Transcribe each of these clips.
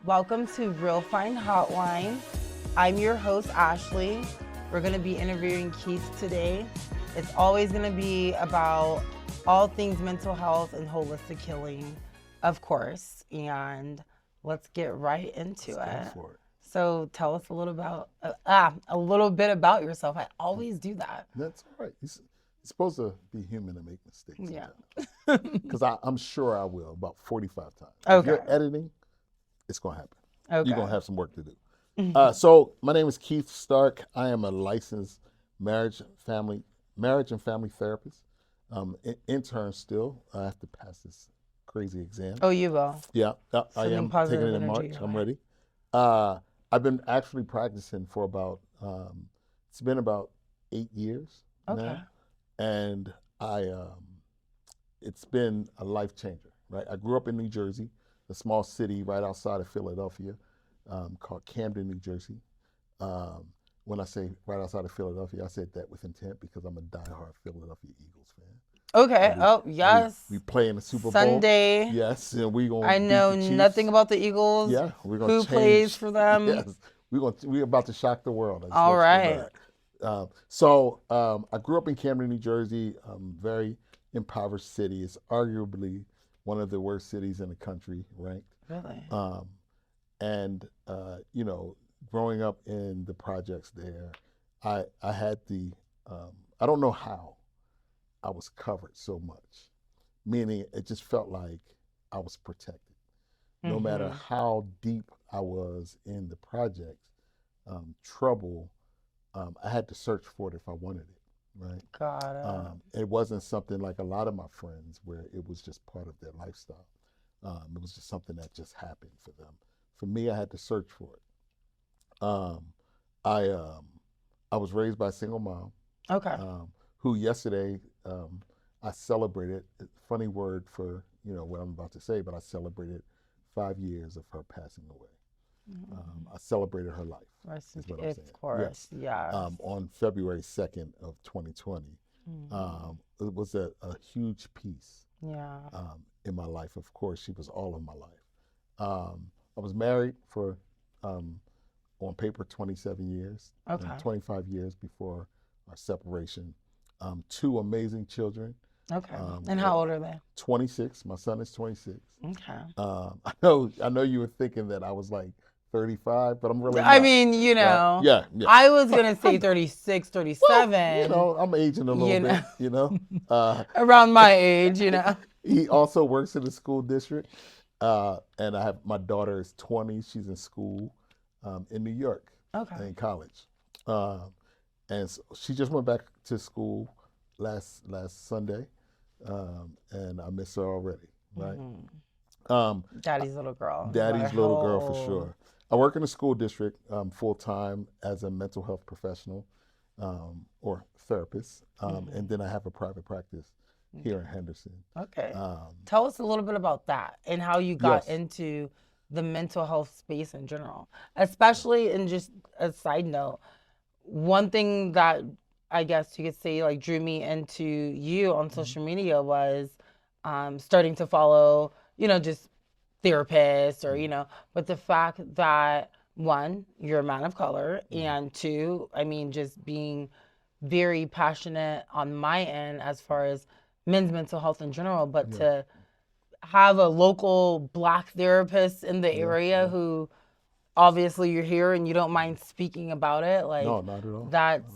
Welcome to Realfine Hotline. I'm your host, Ashley. We're going to be interviewing Keith today. It's always going to be about all things mental health and holistic healing, of course. And let's get right into Let's it. go for it. So tell us a little bit about yourself. I always do that. That's all right. You're supposed to be human and make mistakes Yeah. sometimes. Because I'm sure I will about 45 times. If Okay. you're editing, it's going to happen. Okay. You're going to have some work to do. So my name is Keith Stark. I am a licensed marriage and family therapist. Intern still. I have to pass this crazy exam. Oh, you will. Yeah, I Sending am positive taking it in energy March. your I'm way. ready. I've been actually practicing for about, it's been about 8 years Okay. now. And it's been a life changer, right? I grew up in New Jersey, a small city right outside of Philadelphia called Camden, New Jersey. When I say right outside of Philadelphia, I said that with intent because I'm a diehard Philadelphia Eagles fan. Okay. We- Oh, yes. We play in the Super Bowl. Sunday. Yes, and we're going I to beat know the Chiefs. nothing about the Eagles. Yeah, we're going to Who change. plays for them? Yes, we're about to shock the world. All right. I grew up in Camden, New Jersey, very impoverished city. It's arguably one of the worst cities in the country, ranked. Really? Growing up in the projects there, I had I don't know how I was covered so much, meaning it just felt like I was protected. No matter how deep I was in the projects, trouble, I had to search for it if I wanted it, right? Got it. It wasn't something like a lot of my friends where it was just part of their lifestyle. It was just something that just happened for them. For me, I had to search for it. I was raised by a single mom Okay. who yesterday I celebrated. Funny word for what I'm about to say, but I celebrated 5 years of her passing away. I celebrated her life. Rest in Is what I'm peace, saying. of course. Yes. On February 2nd of 2020. It was a huge piece Yeah. in my life. Of course, she was all of my life. I was married for, on paper, 27 years. Okay. 25 years before our separation. 2 amazing children. Okay. And how old are they? 26. My son is 26. Okay. I know you were thinking that I was like 35, but I'm really not. I mean, Right? Yeah. I was going to say 36, 37. Well, I'm aging a little bit, Around my age, He also works in the school district. And my daughter is 20. She's in school in New York, Okay. in college. And so she just went back to school last Sunday, and I miss her already, right? Daddy's little girl. Daddy's little girl for Oh. sure. I work in the school district full time as a mental health professional or therapist, and then I have a private practice here in Henderson. Okay. Tell us a little bit about that and how you got Yes. into the mental health space in general, especially in just a side note. One thing that I guess you could say like drew me into you on social media was starting to follow, just therapists or, but the fact that one, you're a man of color, and two, I mean, just being very passionate on my end as far as men's mental health in general, but to have a local Black therapist in the area who obviously you're here and you don't mind speaking about it, like No, not at all. that's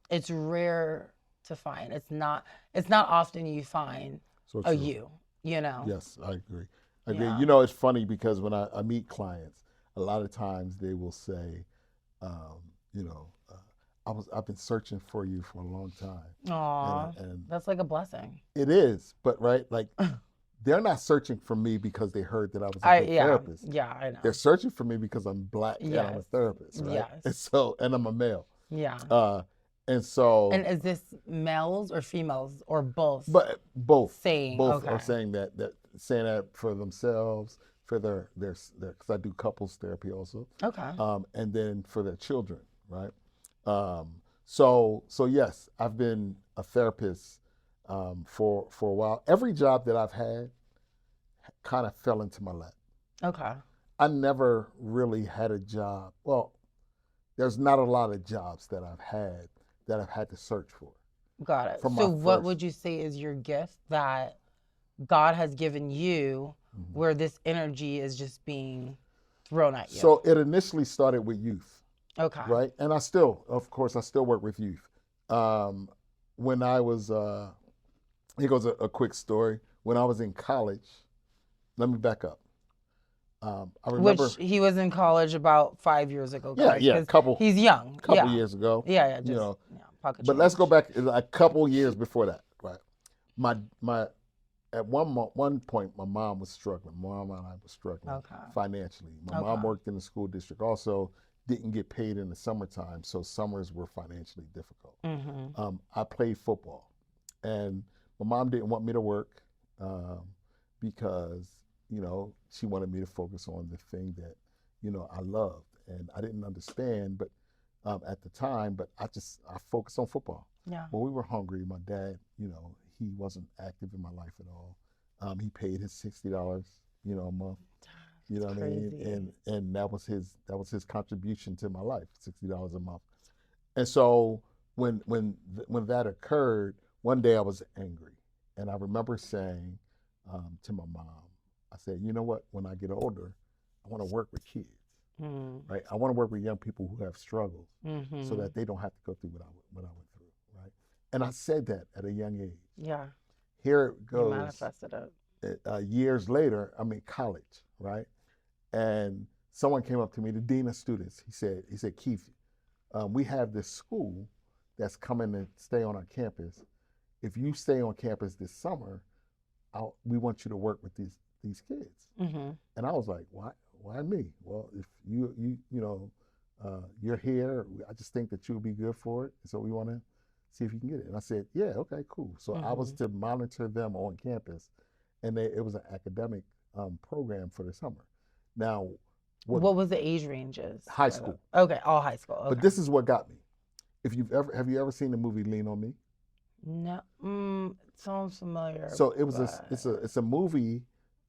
it's rare to find. It's not often you find So a true. you. Yes, I agree. Yeah. It's funny because when I meet clients, a lot of times they will say, um, you know, I've been searching for you for a long time. Aw, And that's like a blessing. it is, but right, like they're not searching for me because they heard that I was a good therapist. Yeah, I know. They're searching for me because I'm Black and I'm a Yes. therapist, right? Yes. And I'm a male. Yeah. And so, And is this males or females or both? but both saying, both okay. are saying that saying that for themselves, for their because I do couples therapy also, Okay. and then for their children, right? So yes, I've been a therapist for a while. Every job that I've had kind of fell into my lap. Okay. I never really had a job. Well, there's not a lot of jobs that I've had to search for. Got it. From So my what first. would you say is your gift that God has given you Mhm. where this energy is just being thrown at you? So it initially started with youth, Okay. right? And I still, of course, I still work with youth. Um, when I was, here goes a quick story. When I was in college, let me back up. I Which remember, he was in college about 5 years ago, yeah, guys, yeah, because he's young. couple Yeah. years ago, Yeah, yeah, you just know. yeah, pocket But let's go change. back a couple years before that, right? My at one point, my mom was struggling. My mom and I was struggling Okay. financially. My mom Okay. worked in the school district, also didn't get paid in the summertime, so summers were financially difficult. Mhm. I played football, and my mom didn't want me to work um, because she wanted me to focus on the thing that I loved, and I didn't understand, but at the time, but I focused on football. Yeah. When we were hungry, my dad, he wasn't active in my life at all. He paid his $60, a month. You It's know what I mean? crazy. And that was his contribution to my life, $60 a month. And so when that occurred, one day I was angry, and I remember saying to my mom, I said, you know what? When I get older, I want to work with kids, Mm. right? I want to work with young people who have struggles, so Mhm. that they don't have to go through what I went through, right? And I said that at a young age. Yeah. Here it You goes. manifested it. Years later, I'm in college, right? And someone came up to me, the dean of students. He said, Keith, we have this school that's coming to stay on our campus. If you stay on campus this summer, we want you to work with these kids. Mhm. And I was like, why me? Well, if you're here, I just think that you'll be good for it. So we want to see if you can get it. And I said, yeah, okay, cool. So I was Mhm. to monitor them on campus, and it was an academic program for the summer. Now, what What was the age ranges high for school? the? Okay, all high school. But Okay. this is what got me. If have you ever seen the movie Lean on Me? No, it sounds familiar, So but it's a movie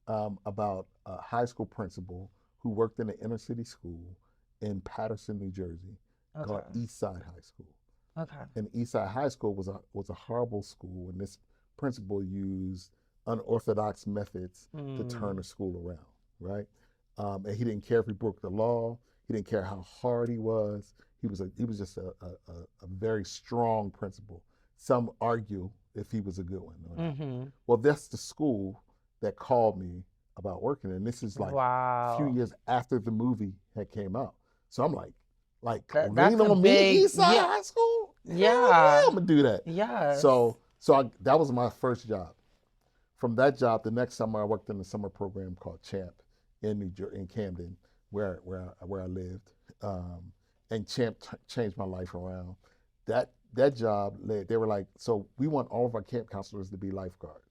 about a high school principal who worked in an inner city school in Patterson, New Jersey, called okay. East Side High School. Okay. And East Side High School was a horrible school, and this principal used unorthodox methods to turn Mm. the school around, right? And he didn't care if he broke the law. He didn't care how hard he was. He was just a very strong principal. Some argue if he was a good one or not. Mhm. Well, that's the school that called me about working, and this is like a few Wow. years after the movie had came out. So I'm like That's Lean a on Me, big East Side yeah. High School. Hell yeah, Yeah. I'm gonna do that. Yes. So that was my first job. From that job, the next summer I worked in a summer program called Champ in New Jersey, in Camden, where I lived, and Champ changed my life around. That job led. They were like, so we want all of our camp counselors to be lifeguards.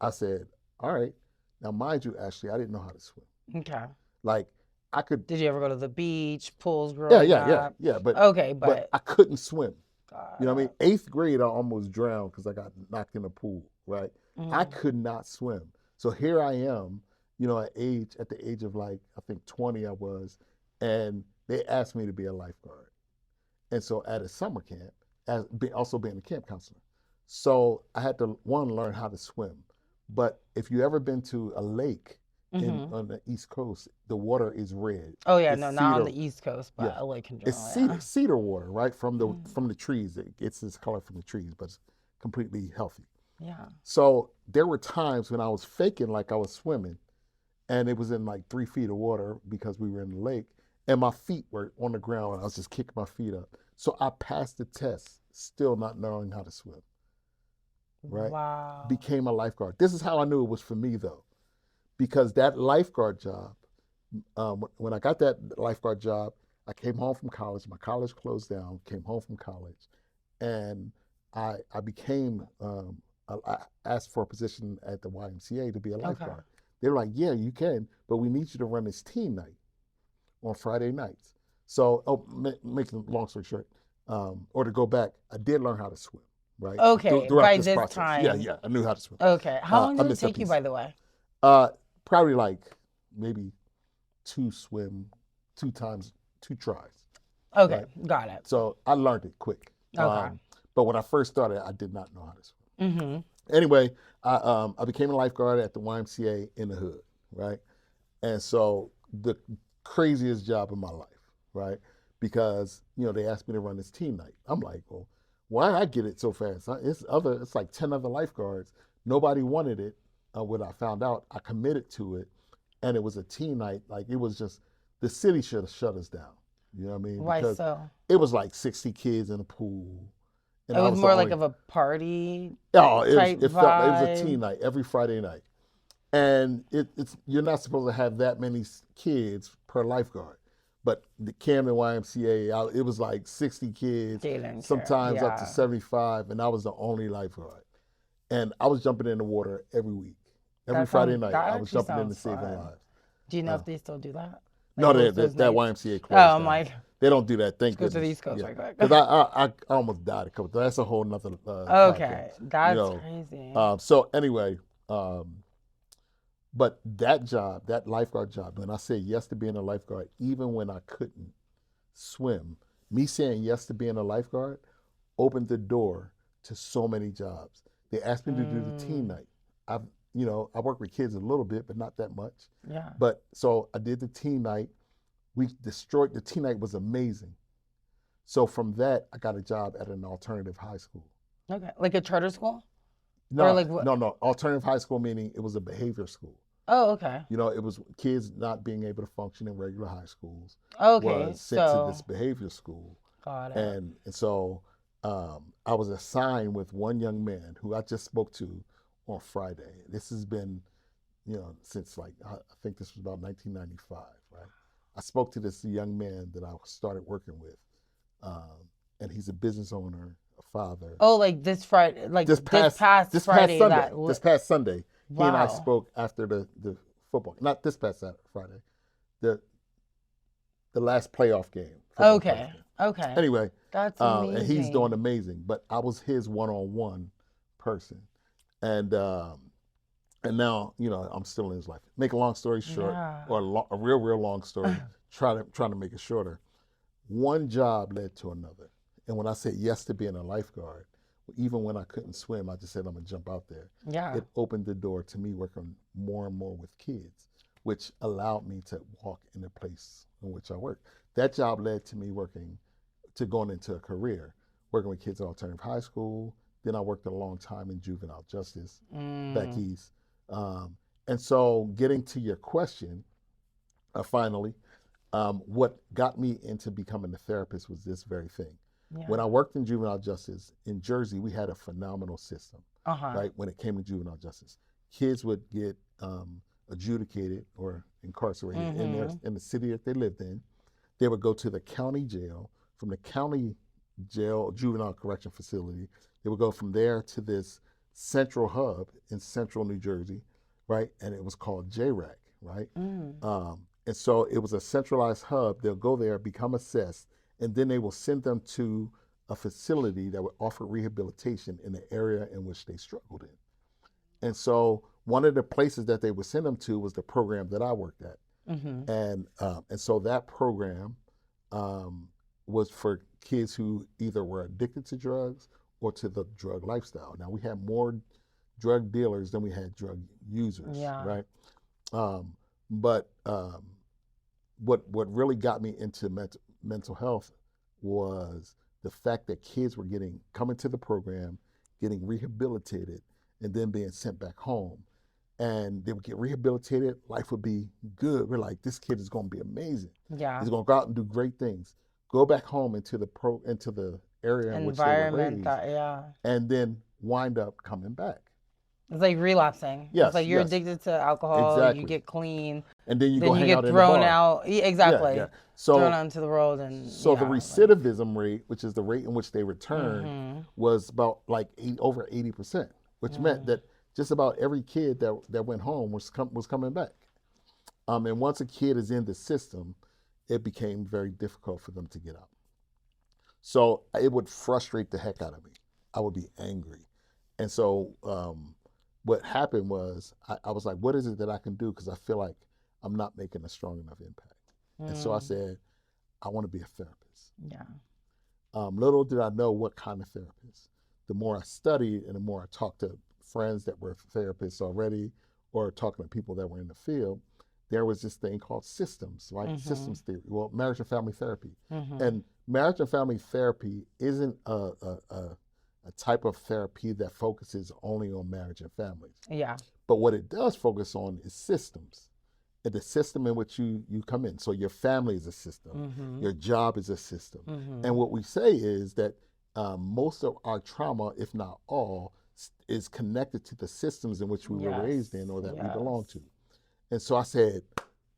I said, all right. Now, mind you, Ashley, I didn't know how to swim. Okay. Like I could, Did you ever go to the beach, pools yeah, growing yeah, yeah, up? yeah, Okay, but but I couldn't swim. You know what I mean? got Eighth grade, I almost drowned because I got knocked in a pool. Right? it. I Mm. could not swim. So here I am, at the age of like I think 20, I was, and they asked me to be a lifeguard. And so at a summer camp, also being a camp counselor. So I had to one learn how to swim. But if you ever been to a lake in Mhm. on the East Coast, the water is red. Oh yeah, It's no, not on cedar. the East Coast, Yeah, but a lake in it's general. cedar Yeah. cedar water, right? Mm. From the trees. It gets its color from the trees, but it's completely healthy. Yeah. So there were times when I was faking like I was swimming, and it was in like 3 feet of water because we were in the lake, and my feet were on the ground, and I was just kicking my feet up. So I passed the test, still not knowing how to swim. Right? Wow. Became a lifeguard. This is how I knew it was for me though, because that lifeguard job, when I got that lifeguard job, I came home from college. My college closed down. Came home from college, and I became I asked for a position at the YMCA to be a Okay. lifeguard. They were like, "Yeah, you can, but we need you to run this team night on Friday nights." So, making a long story short, or to go back, I did learn how to swim, right? Okay, Throughout by this this process, yeah, time. yeah, I knew how to swim. Okay. How long I did it missed that take you, piece. by the way? Probably like maybe to swim 2 times, 2 tries, Okay, right? got it. So I learned it quick. Okay. But when I first started, I did not know how to swim. Mm-hmm. Anyway, I became a lifeguard at the YMCA in the hood, right? And so the craziest job of my life, right? Because they asked me to run this team night. I'm like, well, why did I get it so fast? It's like 10 other lifeguards. Nobody wanted it. When I found out, I committed to it, and it was a team night. Like it was just the city should have shut us down. You know what I mean? Why Because so? it was like 60 kids in a pool, and It I was was the more like only. of a party Oh, type it was a team vibe. night every Friday night, and it's you're not supposed to have that many kids per lifeguard, but the Camden YMCA, it was like 60 kids, They didn't care. sometimes up to Yeah. 75, and I was the only lifeguard, and I was jumping in the water every week, every That Friday sounds night. that I was actually jumping in and sounds saving fun. lives. Do you know Uh, if they still do that? Like no, host those that nights? YMCA Oh, closed I'm down. like, They don't do that, let's thank go to the goodness. East Coast Yeah, right quick. because I almost died a couple times. That's a whole nother Okay, podcast, you that's know. crazy. So anyway, but that job, that lifeguard job, when I said yes to being a lifeguard, even when I couldn't swim, me saying yes to being a lifeguard opened the door to so many jobs. They asked me to do the team Mm, night. I've, I work with kids a little bit, but not that much. yeah. But so I did the team night. We destroyed the team night was amazing. So from that, I got a job at an alternative high school. Okay, like a charter school or No, like what? no, no. Alternative high school meaning it was a behavior school. Oh, okay. It was kids not being able to function in regular high schools Okay, was sent to this so behavior school, got it. and so I was assigned with one young man who I just spoke to on Friday. This has been since like I think this was about 1995, right? I spoke to this young man that I started working with, um, and he's a business owner, a father. Oh, like this Friday, like This this past past this past Friday Sunday, this past Sunday, he and I wow. spoke after the football. Not this past Friday, the the last playoff game, football playoff Okay, game. okay. Anyway, That's and he's doing amazing. amazing. But I was his one-on-one person, and and now I'm still in his life. Make a long story short, Yeah. or a real long story. Trying to make it shorter. One job led to another, and when I said yes to being a lifeguard, even when I couldn't swim, I just said I'm gonna jump out there. Yeah. It opened the door to me working more and more with kids, which allowed me to walk in the place in which I work. That job led to me going into a career, working with kids at alternative high school. Then I worked a long time in juvenile justice back Mm, east. Um, and so, getting to your question, finally, what got me into becoming a therapist was this very thing. When yeah. I worked in juvenile justice in Jersey, we had a phenomenal system, Uh-huh. right? When it came to juvenile justice, kids would get adjudicated or incarcerated Mm-hmm. in the city that they lived in. They would go to the county jail. From the county jail, juvenile correction facility, they would go from there to this central hub in central New Jersey, right? And it was called JRAC, right? Mm. And so it was a centralized hub. They'll go there, become assessed, and then they will send them to a facility that would offer rehabilitation in the area in which they struggled in. And so one of the places that they would send them to was the program that I worked at. Mm-hmm. And so that program um, was for kids who either were addicted to drugs or to the drug lifestyle. Now we had more drug dealers than we had drug users, Yeah. right? Um, but what really got me into mental health was the fact that kids were coming to the program, getting rehabilitated, and then being sent back home. And they would get rehabilitated, life would be good. We're like, this kid is going to be amazing. Yeah. He's going to go out and do great things. Go back home into the area in which they were Environment raised, that yeah. and then wind up coming back. It's like relapsing. It's Yes, like you're yes, addicted to alcohol, you exactly. get clean, And then you go then you hang out get in the thrown bar. out. Yeah, yeah. Exactly. Thrown So out into the world and So the yeah, like recidivism rate, which is the rate in which they returned, mm-hmm. was about like over 80%, which meant Mm. that just about every kid that went home was coming back. And once a kid is in the system, it became very difficult for them to get out. So it would frustrate the heck out of me. I would be angry. And so what happened was I was like, what is it that I can do? Because I feel like I'm not making a strong enough impact. And so I Mm. said, I want to be a therapist. Yeah. Little did I know what kind of therapist. The more I studied and the more I talked to friends that were therapists already or talking to people that were in the field, there was this thing called systems, right? Mm-hmm. Systems theory, well, marriage and family therapy. Mm-hmm. And marriage and family therapy isn't a type of therapy that focuses only on marriage and families. Yeah. But what it does focus on is systems, and the system in which you come in. So your family is a system, Mm-hmm. your job is a system. Mm-hmm. And what we say is that most of our trauma, if not all, is connected to the systems in which we were Yes. raised in or that we Yes. belong to. And so I said,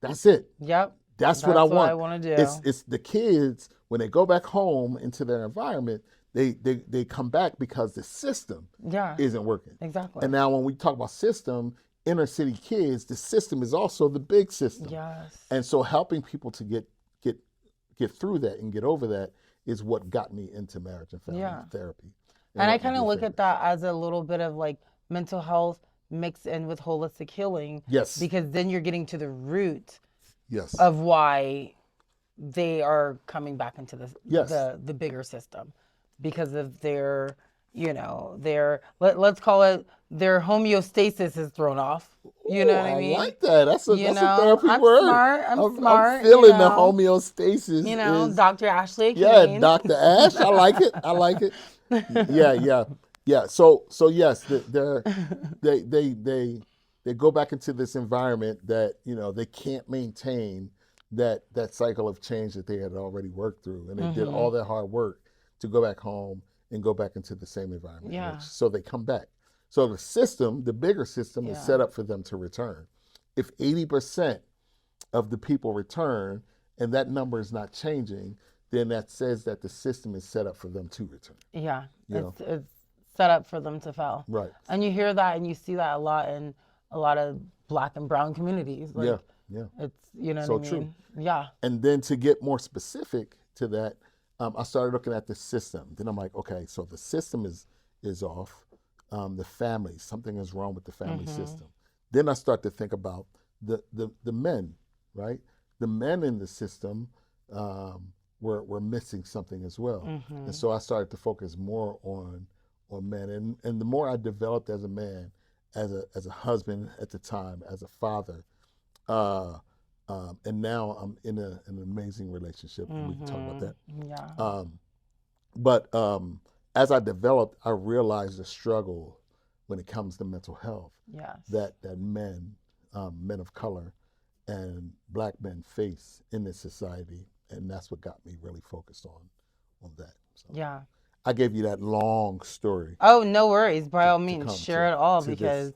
that's it. Yep. That's what I That's what I want. want to do. It's the kids when they go back home into their environment, they come back because the system Yeah. isn't working. Exactly. And now when we talk about system, inner city kids, the system is also the big system. Yes. And so helping people to get through that and get over that is what got me into marriage and family Yeah. therapy. And I what kind we of do look at therapists. that as a little bit of like mental health mixed in with holistic healing Yes. because then you're getting to the root Yes. of why they are coming back into Yes. the bigger system because of their, their let's call it their homeostasis is thrown off. You know Ooh, what I mean? like that. That's a therapy I'm word. smart. I'm I'm smart. feeling the homeostasis is Dr. Ashley yeah, Kane. Dr. Ash. I like it. I like it. Yeah, yeah, yeah. So yes, they go back into this environment that they can't maintain that cycle of change that they had already worked through, and they did Mm-hmm. all their hard work to go back home and go back into the same environment. Yeah. So they come back. So the system, the bigger system, is Yeah. set up for them to return. If 80% of the people return, and that number is not changing, then that says that the system is set up for them to return. Yeah, You know? it's set up for them to fail. Right. And you hear that and you see that a lot in a lot of black and brown communities. Like Yeah. Yeah. it's you know So what I true. mean? Yeah. And then to get more specific to that, I started looking at the system. Then I'm like, okay, so the system is off. The family, something is wrong with the family system. Then I start to think about the men, right? The men in the system were missing something as well. And so I started to focus more on men. And the more I developed as a man, as a husband at the time, as a father, and now I'm in an amazing relationship, and we can talk about that. Yeah. But as I developed, I realized the struggle when it comes to mental health Yes. that men of color, and black men face in this society, and that's what got me really focused on that. So Yeah. I gave you that long story. Oh, no worries. By all to means, come share to- it all to this because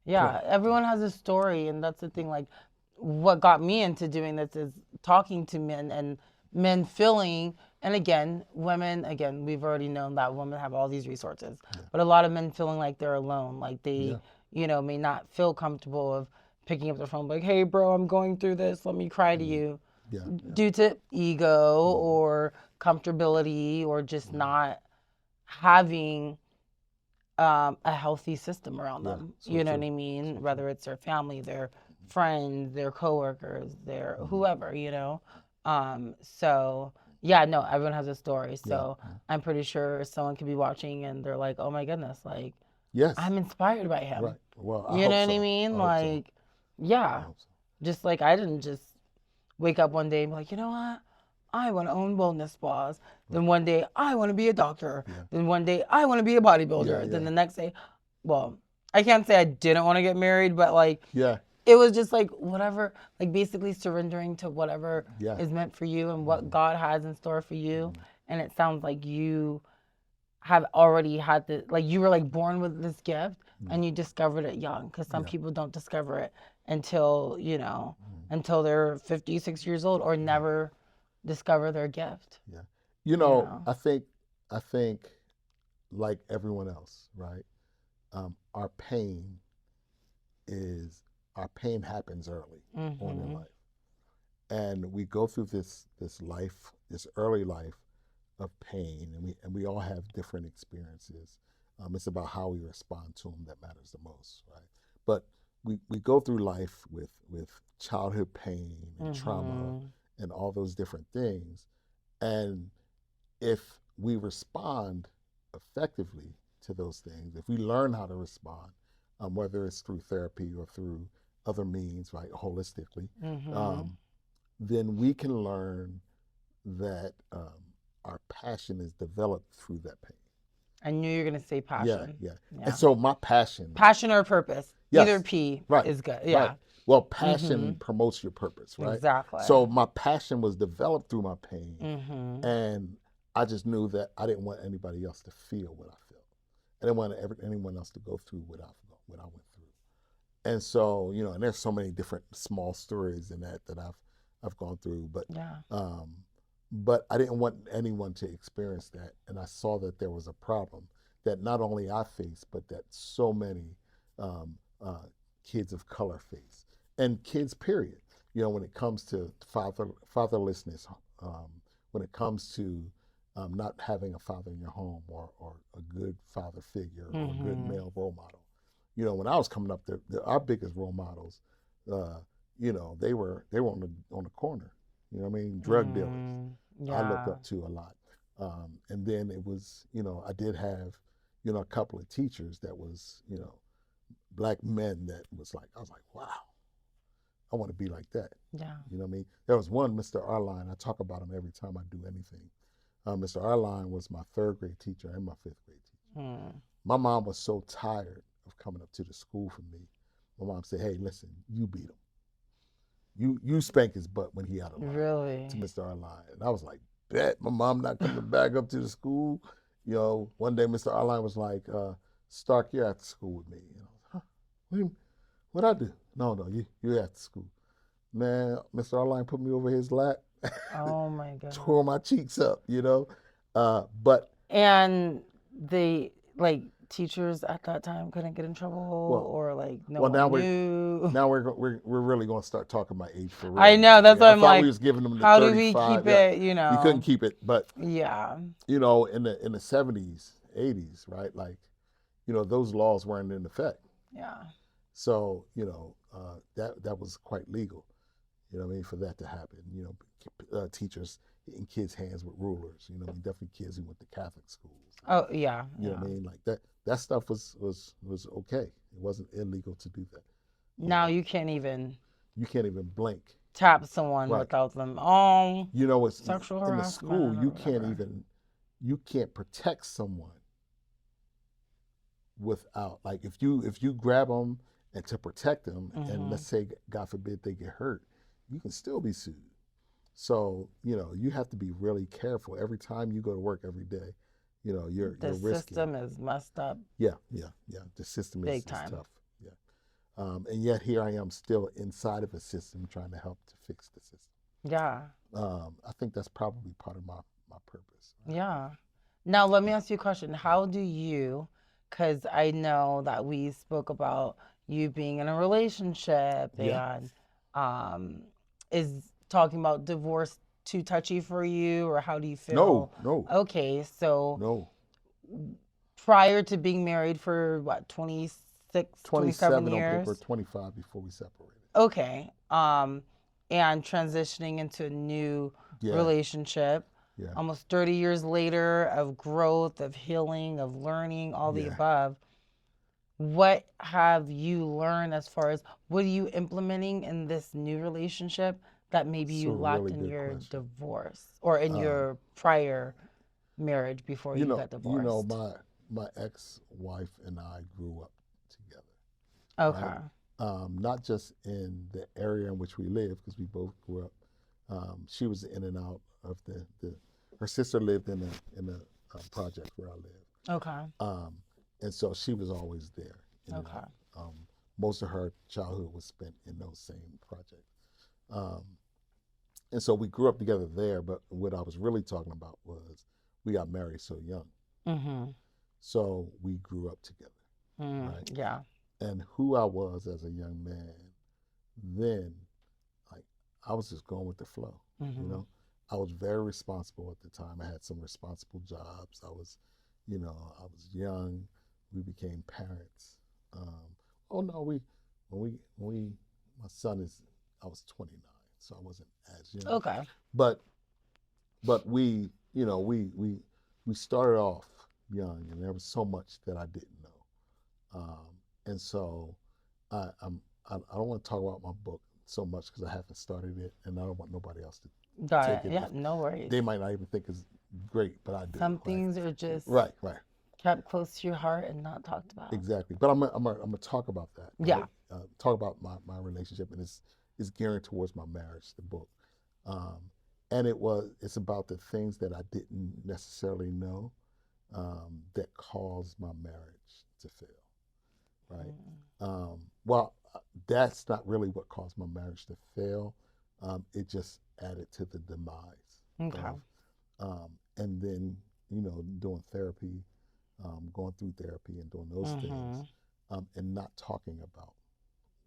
yeah, point. everyone has a story and that's the thing. Like what got me into doing this is talking to men and men feeling and again, women, again, we've already known that women have all these resources. But a lot of men feeling like they're alone, like they, may not feel comfortable of picking up the phone like, "Hey bro, I'm going through this. Let me cry to you." Yeah. Due to ego or comfortability or just not having a healthy system around them. so You know true. what I mean? So Whether it's their family, their friends, their coworkers, their whoever, So yeah, no, everyone has a story. So I'm pretty sure someone could be watching and they're like, "Oh my goodness, like Yes. I'm inspired by him." Right. Well, I You hope know what so. I mean? I hope so. Like, yeah. I hope so. Just like I didn't just wake up one day and be like, you know what? I want to own wellness spas. Then one day I want to be a doctor. Then one day I want to be a bodybuilder. Then the next day, well, I can't say I didn't want to get married, but like it was just like whatever, like basically surrendering to whatever is meant for you and what God has in store for you. And it sounds like you have already had the like you were like born with this gift and you discovered it young because some people don't discover it until until they're 56 years old or never discover their gift. I think like everyone else, right? Our pain happens early on in life, and we go through this life, this early life of pain, and we all have different experiences. It's about how we respond to them that matters the most, right? But we go through life with childhood pain and trauma Mm-hmm. and all those different things. And if we respond effectively to those things, if we learn how to respond, whether it's through therapy or through other means, right, holistically, Mm-hmm. um, then we can learn that our passion is developed through that pain. I knew you were gonna say Yeah, passion. yeah. And Yeah. so my passion, Passion or purpose. Either yes, P right, is good. right. Yeah. Well, Mm-hmm. passion promotes your purpose, right? Exactly. So my passion was developed through my pain, Mm-hmm. and I just knew that I didn't want anybody else to feel what I felt. I didn't want anyone else to go through what I went through. And so, and there's so many different small stories in that I've gone through, Yeah. um, but I didn't want anyone to experience that, and I saw that there was a problem that not only I faced, but that so many um, kids of color face, and kids, period. When it comes to fatherlessness, um, when it comes to not having a father in your home, or a good father figure, or a good Mm-hmm. male role model. When I was coming up, our biggest role models, uh, they were on the corner. What I mean? Drug dealers. Mm, I looked yeah. up to a lot. And then it was, I did have, a couple of teachers that was, black men that was like, I was like, wow, I want to be like that. Yeah. You know what I mean? There was one, Mr. Arline. I talk about him every time I do anything. Mr. Arline was my third grade teacher and my fifth grade teacher. Mm. My mom was so tired of coming up to the school for me. My mom said, "Hey, listen, you beat him. You spank his butt when he out of line." To Really? Mr. Arline, and I was like, "Bet my mom not coming back up to the school." One day Mr. Arline was like, "Stark, you're at the school with me." And I was, huh? What I do? No, no, you're at the school. Man, Mr. Arline put me over his lap, Oh my tore God. my cheeks up. But And they like teachers at that time couldn't get in trouble well, or like no well now one we're knew. now we're really going to start talking my age for I real know, now. that's Yeah, why I I'm thought we like, was giving them the how do we 35. keep Yeah, it, we couldn't keep it, but Yeah. in the 70s, 80s, right? Like, those laws weren't in effect. Yeah. So, that was quite legal. What I mean, for that to happen. Teachers in kids' hands with rulers. Definitely kids who went to Catholic schools. Oh yeah, You know yeah. what I mean? Like that stuff was okay. It wasn't illegal to do that. You Now know, you can't even you can't even blink. tap someone Right. without them. It's Sexual in the school. harassment or whatever. You can't protect someone without, like, if you grab them and to protect them, and Mm-hmm. let's say God forbid they get hurt, you can still be sued. So you have to be really careful every time you go to work every day. You're The risking. system is messed up Yeah, yeah, yeah. The system is big is time. tough. Yeah. And yet here I am still inside of a system trying to help to fix the system. Yeah. I think that's probably part of my purpose. Right? Yeah. Now let me Yeah, ask you a question. yeah, How do you, because I know that we spoke about you being in a relationship yeah. and um is talking about divorce too touchy for you or how do you No, feel? no, Okay, so no. prior to being married for what, 26, 27 27 on paper, years? 25 before we separated. Okay. And transitioning into a new Yeah, relationship, yeah, almost 30 years later of growth, of healing, of learning, all the yeah. above. What have you learned as far as what are you implementing in this new relationship that maybe It's a you lacked really in good your question. divorce or in Um, your prior marriage before you you know, got divorced? my ex-wife and I grew up together, right? Okay. Not just in the area in which we live, because we both grew up. She was in and out of the. Her sister lived in a project where I lived, Okay. um, and so she was always there, in and Okay. out. Most of her childhood was spent in those same projects, um, and so we grew up together there. But what I was really talking about was we got married so young, Mm-hmm. so we grew up together, Mm, right? yeah. And who I was as a young man then, like, I was just going with the flow, you Mm-hmm. know. I was very responsible at the time. I had some responsible jobs. I was young. We became parents. Oh no, my son is, I was 29, so I wasn't as young. Okay. But we started off young, and there was so much that I didn't know, and so I don't want to talk about my book so much because I haven't started it, and I don't want nobody else to Got take it. it. Yeah, no worries. They might not even think it's great, but I do. Some Right, things are just right, kept close to your heart and not talked about. exactly. But I'm gonna talk about that. Yeah. Right, talk about my relationship, and it's geared towards my marriage. The book, um, and it's about the things that I didn't necessarily know, that caused my marriage to fail. Right. Well, that's not really what caused my marriage to fail. It just added to the demise Okay. of, and then doing therapy, going through therapy and doing those Mm-hmm. things, and not talking about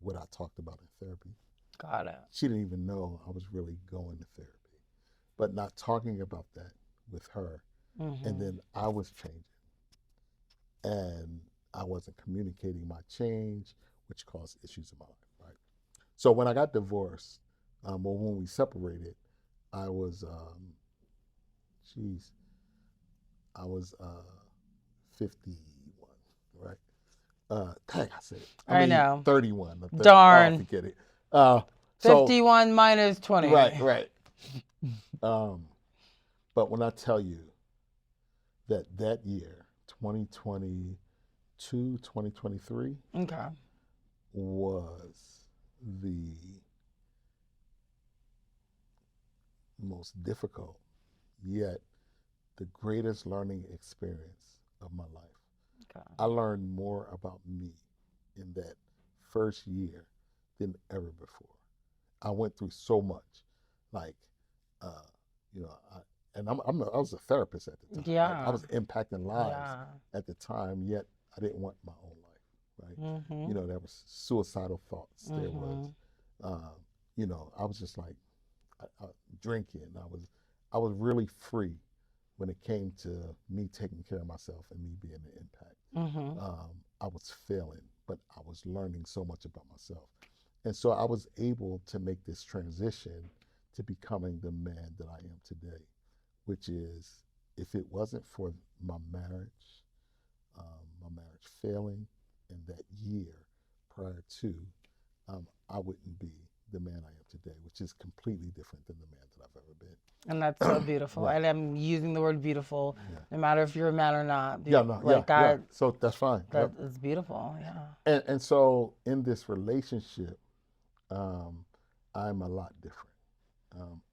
what I talked about in therapy. Got it. She didn't even know I was really going to therapy, but not talking about that with her, and Mm-hmm. then I was changing, and I wasn't communicating my change, which caused issues in my life. Right. So when I got divorced, or when we separated, I was, geez, I was 51, right? Dang, I said it. I know. 31. Darn. Forget it. 51 minus 20. Right. But when I tell you that year, 2022, 2023, Okay. was the most difficult, yet the greatest learning experience of my life. Okay. I learned more about me in that first year than ever before. I went through so much, like, uh, you know, I, and I was a therapist at the time. Right? I Yeah. was impacting lives Yeah. at the time, yet I didn't want my own life. Right? Mm-hmm. There was suicidal thoughts. There was, Mm-hmm. I was just like, drinking. I was really free when it came to me taking care of myself and me being an impact. Mm-hmm. I was failing, but I was learning so much about myself. And so I was able to make this transition to becoming the man that I am today, which is, if it wasn't for my marriage failing in that year prior to, I wouldn't be the man I am today, which is completely different than the man that I've ever been. And that's so beautiful. Right. And I'm using the word beautiful, Yeah. no matter if you're a man or not. Yeah. No. Yeah. Like Yeah. that, So that's fine. that Yep. is beautiful. Yeah. And so in this relationship, um, I'm a lot different.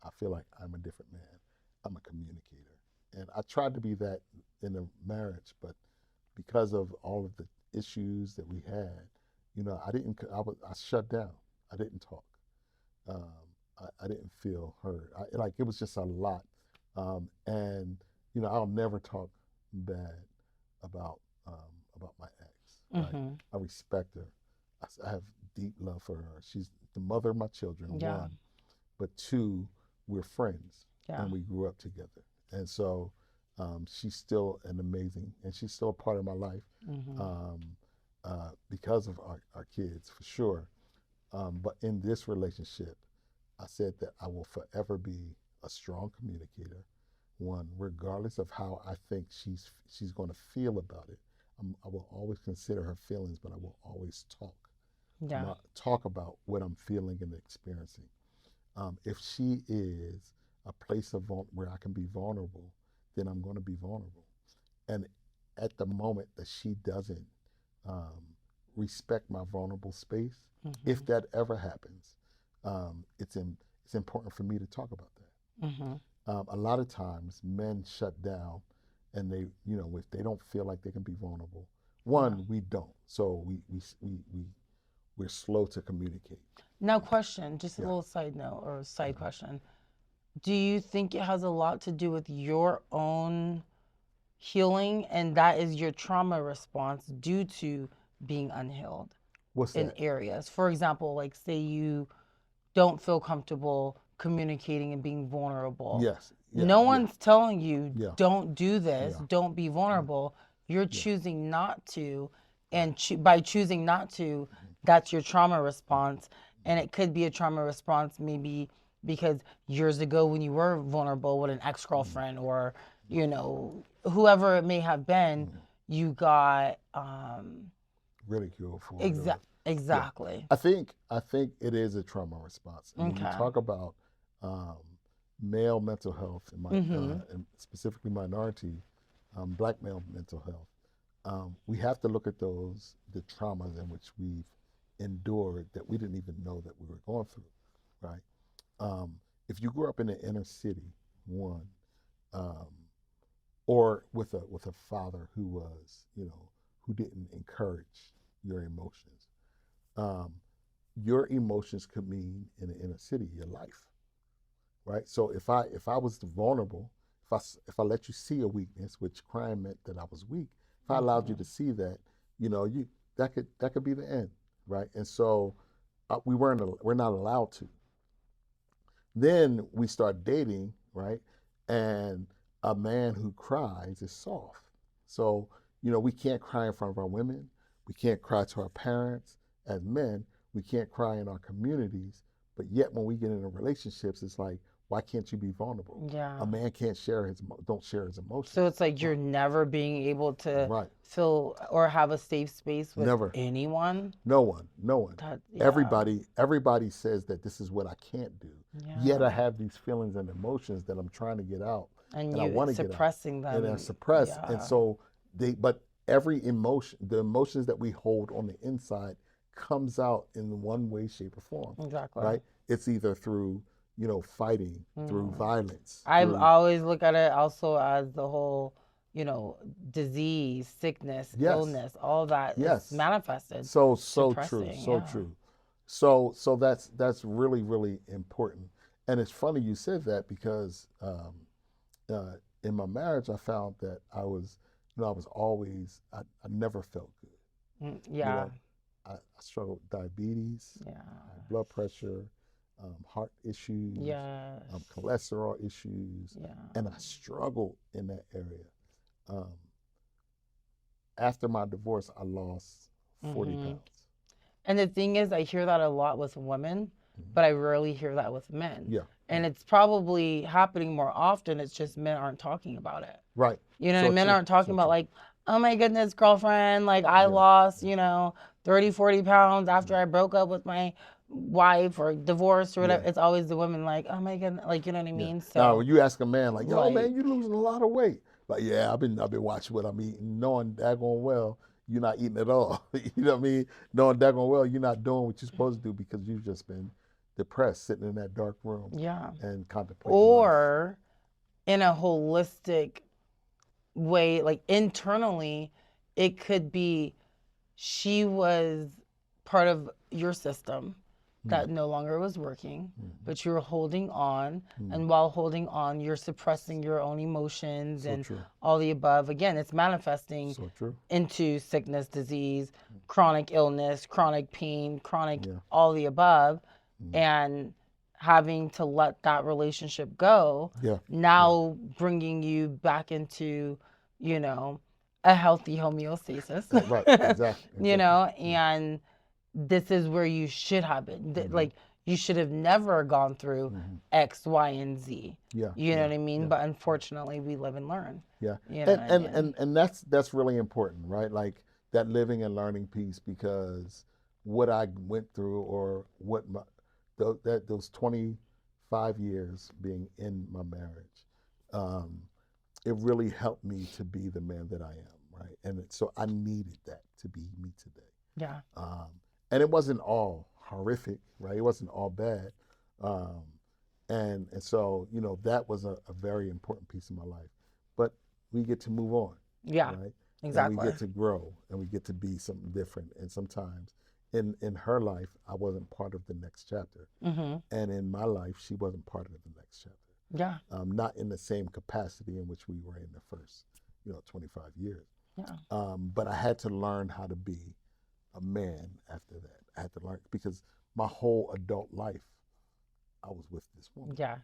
I feel like I'm a different man. I'm a communicator, and I tried to be that in a marriage, but because of all of the issues that we had, I didn't. I shut down. I didn't talk. Um, I didn't feel heard. Like it was just a lot, and I'll never talk bad about about my ex. Right? Mm-hmm. I respect her. I have deep love for her. She's the mother of my children. Yeah. One, but two, we're friends, Yeah. and we grew up together. And so she's still an amazing, and she's still a part of my life, Mm-hmm. because of our kids, for sure. But in this relationship, I said that I will forever be a strong communicator. One, regardless of how I think she's going to feel about it, I will always consider her feelings, but I will always Yeah. talk about what I'm feeling and experiencing. If she is a place of where I can be vulnerable, then I'm going to be vulnerable. And at the moment that she doesn't, um, respect my vulnerable space, Mm-hmm. if that ever happens, it's important for me to talk about that. Mm-hmm. A lot of times, men shut down, and if they don't feel like they can be vulnerable, one, we don't. So we're slow to communicate. Now, question, just a Yeah. little side note or side question. Do you think it has a lot to do with your own healing and that is your trauma response due to being unhealed What's in that? areas? For example, like say you don't feel comfortable communicating and being vulnerable. Yes. Yeah. No Yeah. one's telling you Yeah. don't do this, Yeah. don't be vulnerable. You're Yeah. choosing not to, Right. and by choosing not to, that's your trauma response. And it could be a trauma response maybe because years ago when you were vulnerable with an ex-girlfriend or, you know, whoever it may have been, you got Ridicule for it, or yeah. exactly. I think it is a trauma response. And when you Okay. talk about um, male mental health Mm-hmm. and specifically minority black male mental health, we have to look at the traumas in which we've endured that we didn't even know that we were going through, right? Um, if you grew up in the inner city, one, um, or with a father who was, who didn't encourage your emotions, um, your emotions could mean in the inner city your life, right? So if I was vulnerable, if I let you see a weakness, which crime meant that I was weak, if I allowed you Mm-hmm. to see that, you that could be the end, right? And so we're not allowed to. Then we start dating, right? And a man who cries is soft. So, we can't cry in front of our women. We can't cry to our parents as men. We can't cry in our communities. But yet, when we get into relationships, it's like, why can't you be vulnerable? Yeah. A man can't don't share his So emotions. it's like Well, you're never being able to right. feel or have a safe space with Never. anyone. No one, no one. That, yeah. Everybody says that this is what I can't do. Yet I Yeah. have these feelings and emotions that I'm trying to get out And and I you want to get out. suppressing And they're them. suppressed. And Yeah. so but every emotion, the emotions that we hold on the inside comes out in one way, shape, or form, Exactly. right? It's either through, fighting, through Mm. violence, I've through, always looked at it also as the whole, you know, disease, sickness, yes, illness, all that is yes. manifested, So true, suppressing. so Yeah. true. So that's really really important. And it's funny you said that because uh, in my marriage I found that I was always I never felt good. You Yeah. know, I struggled with diabetes, high Yeah. blood pressure, heart issues, Yes. cholesterol issues, Yeah. and I struggled in that area. Um, After my divorce, I lost 40 Hmm. pounds. And the thing is, I hear that a lot with women, Mhm. but I rarely hear that with men. Yeah, And yeah, it's probably happening more often. It's just men aren't talking about it. right. You know, what I So mean? Men true, aren't talking so about true. like, oh my goodness, girlfriend, like I Yeah, lost, yeah, 30, 40 pounds after yeah, I broke up with my wife or divorced or yeah, whatever. It's always the women like, oh my goodness, like, you know what I yeah. mean? Now, So, when you ask a man like, "Yo, right. man, you losing a lot of weight," like, "Yeah, I've been watching what I'm eating, knowing daggone well you're not eating at all." You know what I mean? Knowing daggone well you're not doing what you're supposed to do because you've just been depressed, sitting in that dark room Yeah. and contemplating life. Or in a holistic way, like internally, it could be she was part of your system Mm, that no longer was working, mhm, but you're holding on. mm. And while holding on, you're suppressing your own emotions So and true, all the above. Again, it's manifesting so true. into sickness, disease, chronic illness, chronic pain, chronic Yeah, all the above. mm. And having to let that relationship go, Yeah, yeah. now bringing you back into, you know, a healthy Right, homeostasis, exactly, exactly. Yeah. and this is where you should have been. Hmm. Like, you should have never gone through Hmm. X, Y, and Z. Yeah, You know yeah, what I mean? yeah, But yeah. unfortunately, we live and learn. Yeah, You know and what I and mean? and and that's really important, right? Like that living and learning piece, because what I went through, or what those 25 years being in my marriage, um, it really helped me to be the man that I am, right? And so I needed that to be me today. Yeah. Um, and it wasn't all horrific, right? It wasn't all bad. Um, and so, that was a very important piece of my life. But we get to move on, Yeah. right? And we Exactly. get to grow and we get to be something different. And sometimes in her life, I wasn't part of the next chapter. Mhm. And in my life, she wasn't part of the next chapter. Yeah. Not in the same capacity in which we were in the first, 25 years. Yeah. But I had to learn how to be a man after that. I had to learn because my whole adult life, I was with this woman. Yeah.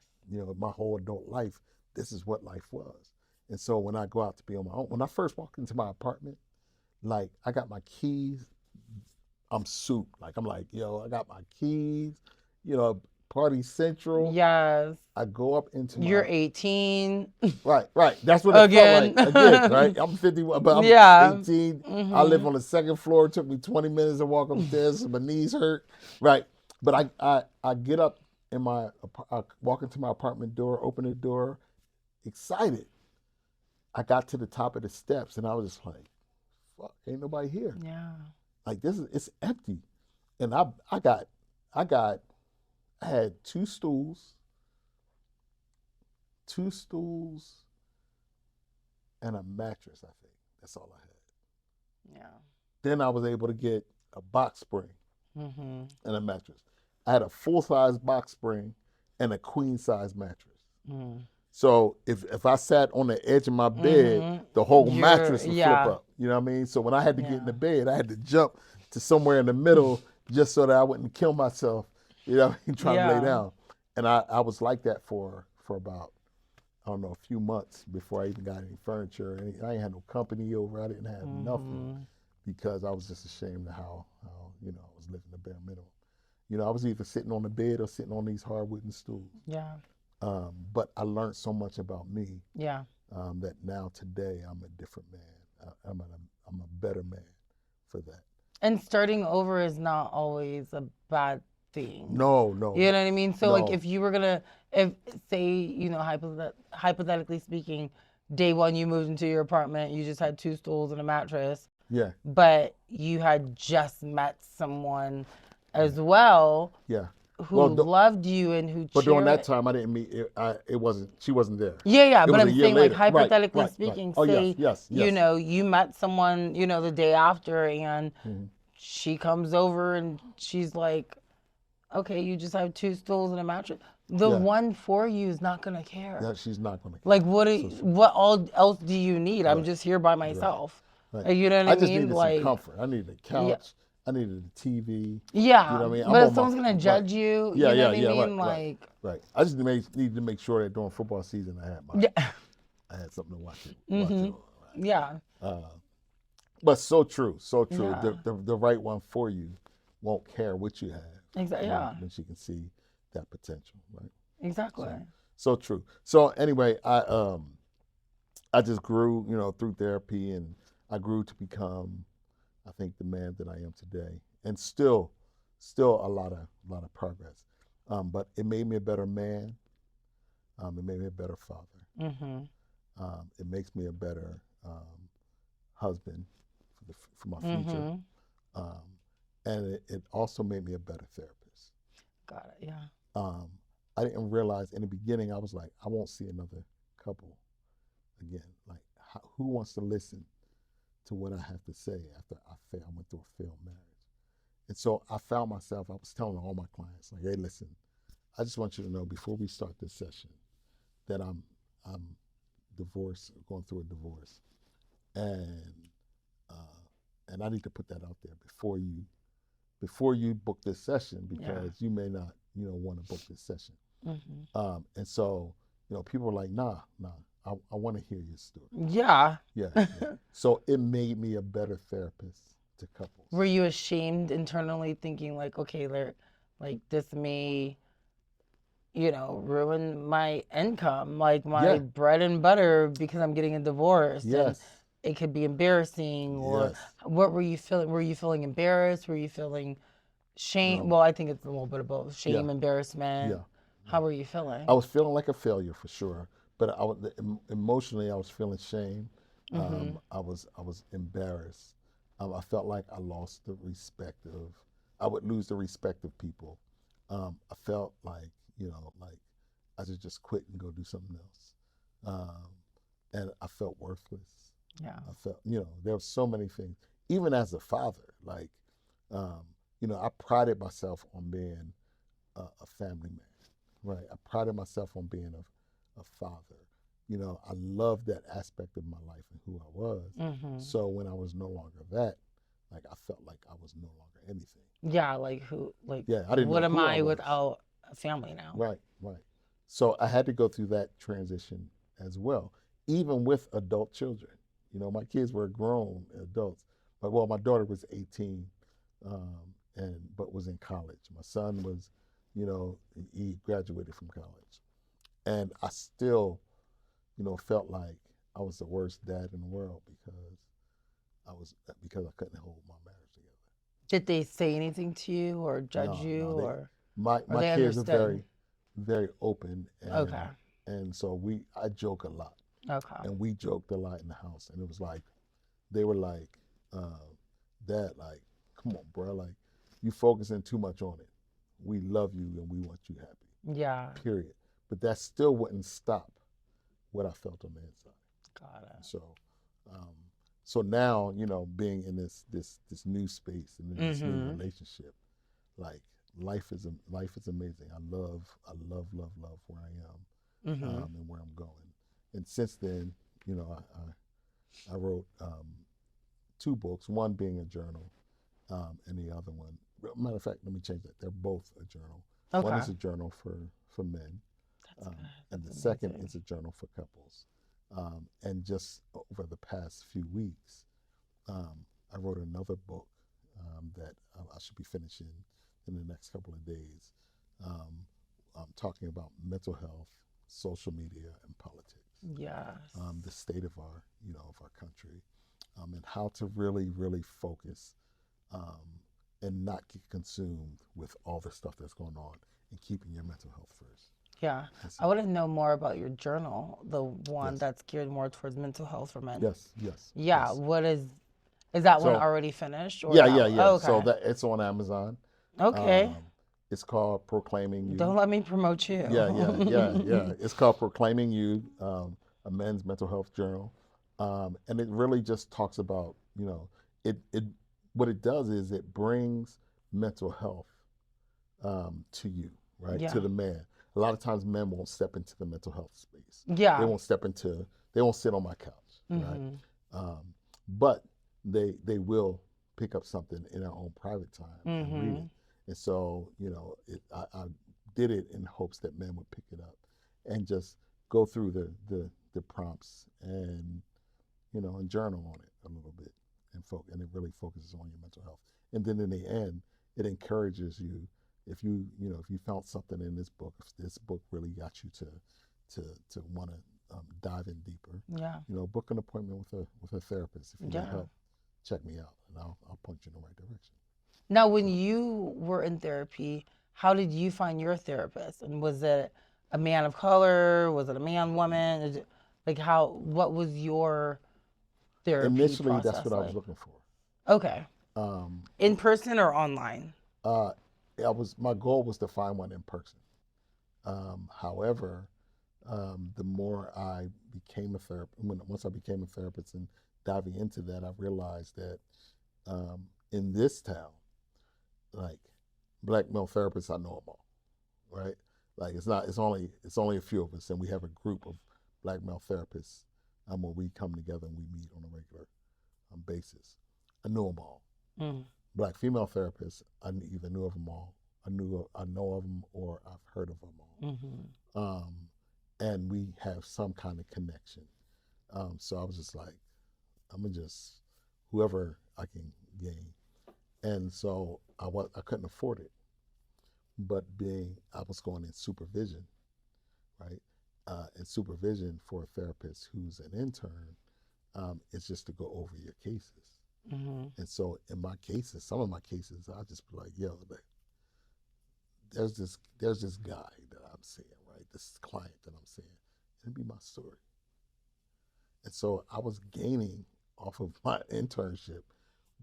My whole adult life, this is what life was. And so when I go out to be on my own, when I first walked into my apartment, like I got my keys I'm souped. Like I'm like, yo, I got my keys, you know, Party Central. Yes. I go up into You're my 18 right. That's what it felt like. again. Again, right? I'm 51, but I'm Yeah. 18. I live Mhm. on the second floor. It took me 20 minutes to walk upstairs. So my knees hurt. Right. But I get up in I walk into my apartment door, open the door, excited. I got to the top of the steps and I was just like, fuck, ain't nobody here. Yeah. Like it's empty. And I had two stools and a mattress, I think. That's all I had. Yeah. Then I was able to get a box spring Mhm. and a mattress. I had a full size box spring and a queen size mattress. Mhm. So if I sat on the edge of my bed, Mhm. the whole You're mattress would flip yeah. up. You know what I mean? So when I had to get in Yeah. the bed, I had to jump to somewhere in the middle just so that I wouldn't kill myself, you know what I mean, trying to lay Yeah. down. And I was like that for about, I don't know, a few months before I even got any furniture. I ain't had no company over. I didn't have nothing Mhm. because I was just ashamed of how you know, I was living the bare minimum. You know, I was either sitting on the bed or sitting on these hard wooden stools. Yeah. But I learned so much about me Yeah. that now today I'm a different man. I'm a better man for that. And starting over is not always a bad thing. No, no, You know what I mean? So like no. if you were gonna, if say, you know, hypothetically speaking, day one you moved into your apartment, you just had two stools and a mattress, Yeah, but you had just met someone yeah, as well yeah. who Well, loved you and who but during that cherished. time I didn't meet. It wasn't. She wasn't there. Yeah, yeah, It but was a I'm year saying like later. Right, hypothetically right, right. speaking, Oh yes, say, yes, you yes. know, you met someone, you know, the day after and Hmm. she comes over and she's like, okay, you just have two stools and a mattress. The Yeah, one for you is not gonna care. yeah. She's not gonna care. Like, So she, what all else do you need? I'm right, just here by right, myself. right. Like, you know what I I just mean? needed some Like, comfort. I needed a yeah, couch. I needed a TV. You yeah. know what I mean? I'm But if on my someone's gonna right. judge you, Yeah, you know yeah, what I yeah. Right, mean? right, Like, right. I just need to make sure that during football season yeah, I had something to watch it mm-hmm, on. yeah, Right? But so true, so true. yeah, The right one for you won't care what you have exactly, when yeah, she can see that potential, right? exactly. So true. So anyway, I just grew, you know, through therapy, and I grew to become, I think, the man that I am today, and still a lot of progress. But it made me a better man. It made me a better father. Mm-hmm, It makes me a better husband for my future. mm-hmm. Um, and it also made me a better therapist. Got it. Yeah, Um, I didn't realize in the beginning, I was like, I won't see another couple again. Like, who wants to listen to what I have to say after I went through a failed marriage? And so I found myself, I was telling all my clients, like, hey, listen, I just want you to know before we start this session that I'm divorced, going through a divorce. And uh, and I need to put that out there before you book this session yeah, because you may not, you know, want to book this session. mm-hmm. And so, you know, people are like, nah, I want to hear your story. Yeah. Yeah, yeah. So it made me a better therapist to couples. Were you ashamed internally, thinking like, okay, like this may, you know, ruin my income, like my Yeah, bread and butter because I'm getting a divorce and yes, it could be embarrassing or yes. what were you feeling? Were you feeling embarrassed? Were you feeling shame? No, Well, I think it's a little bit of both. yeah, Shame, embarrassment. yeah, How yeah. were you I feeling? was feeling like a failure for sure, but emotionally I was feeling shame. Mm-hmm. I was embarrassed. I felt like I lost the respect of. I would lose the respect of people. I felt like, you know, like I should just quit and go do something else. Um, and I felt worthless. Yeah. I felt, you know, there were so many things. Even as a father, like, um, you know, I prided myself on being a family man, right? I prided myself on being a father. You know, I loved that aspect of my life and who I was. Mm-hmm. So when I was no longer that, like I felt like I was no longer anything. Yeah, like who, like Yeah, I didn't what know am who I I was. without a family now? Right, right. So I had to go through that transition as well, even with adult children. You know, my kids were grown adults. But well, my daughter was 18 but was in college. My son was, he graduated from college, and I still, felt like I was the worst dad in the world because I couldn't hold my marriage together. Did they say anything to you or judge No, you no, or my they kids are understood? very open, Okay. and so I joke a lot, Okay. and we joked a lot in the house, and it was like they were like, uh, "Dad, like, come on, bro, like, you focusing too much on it. We love you and we want you happy. Yeah. Period." But that still wouldn't stop what I felt on the inside. Got So, um, so now, being in this new space and in it. this new Mm-hmm. relationship, like life is amazing. I love where I am, Mm-hmm. and where I'm going. And since then, I wrote two books, one being a journal, and the other one. Matter of fact, let me change that. They're both a journal. One Okay. is a journal for men, That's good. and the That's second amazing. is a journal for couples. And just over the past few weeks, I wrote another book that I should be finishing in the next couple of days. Um, I'm talking about mental health, social media, and politics, Yes. the state of of our country, and how to really, really focus, um, and not get consumed with all the stuff that's going on, and keeping your mental health first. Yeah. That's I it. want to know more about your journal, the one Yes, that's geared more towards mental health for men. yes, yes, Yeah. yes. Is that one So already finished or yeah, that yeah, one? yeah. Oh, So okay. that it's on Amazon. Okay. Um, it's called Proclaiming Don't You. let me promote Yeah. you. It's called Proclaiming You, a men's mental health journal, and it really just talks about, it. What it does is it brings mental health, to you, right, to Yeah. the man. A lot of times, men won't step into the mental health space. They Yeah. won't step into. They won't sit on my couch, right? Mm-hmm. Um, but they will pick up something in their own private time and read Mm-hmm. it. And so, I did it in hopes that men would pick it up and just go through the prompts and journal on it a little bit, and it really focuses on your mental health. And then in the end, it encourages you, if you found something in this book, if this book really got you to want to, dive in deeper, Yeah. book an appointment with a therapist. If you need Yeah. help, check me out, and I'll point you in the right direction. Now, when So you were in therapy, how did you find your therapist? And was it a man of color? Was it a man, woman? Like what was your therapy initially, that's process what I was like? looking for. Okay. Um, In person or online? uh, my goal was to find one in person. However, the more I became a therapist, once I became a therapist and diving into that, I realized that, in this town, like, black male therapists, I know them all, right? Like, it's not, it's only a few of us, and we have a group of black male therapists, where we come together and we meet on a regular, basis. I know them all. Mm. Black female therapists, I either knew of them all, I know of them, or I've heard of them all. Mm-hmm. Um, and we have some kind of connection. So I was just like, I'm gonna just whoever I can gain. And so I couldn't afford it, but being I was going in supervision, right? And supervision for a therapist who's an intern, is just to go over your cases. Mm-hmm. And so in my cases, some of my cases, I just be like, yo, there's this guy that I'm seeing, right? This client that I'm seeing. It'd be my story. And so I was gaining off of my internship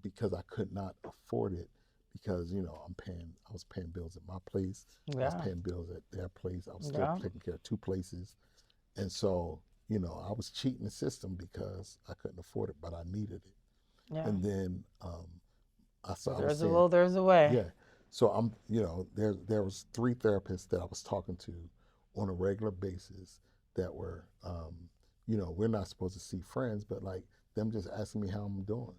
because I could not afford it because, I was paying bills at my place. I was Yeah. paying bills at their place. I was still Yeah. taking care of two places. And so, I was cheating the system because I couldn't afford it, but I needed it. Yeah. And then, I was There's a saying, will, there's a way. yeah. So there was three therapists that I was talking to on a regular basis that were, we're not supposed to see friends, but like them just asking me how I'm doing.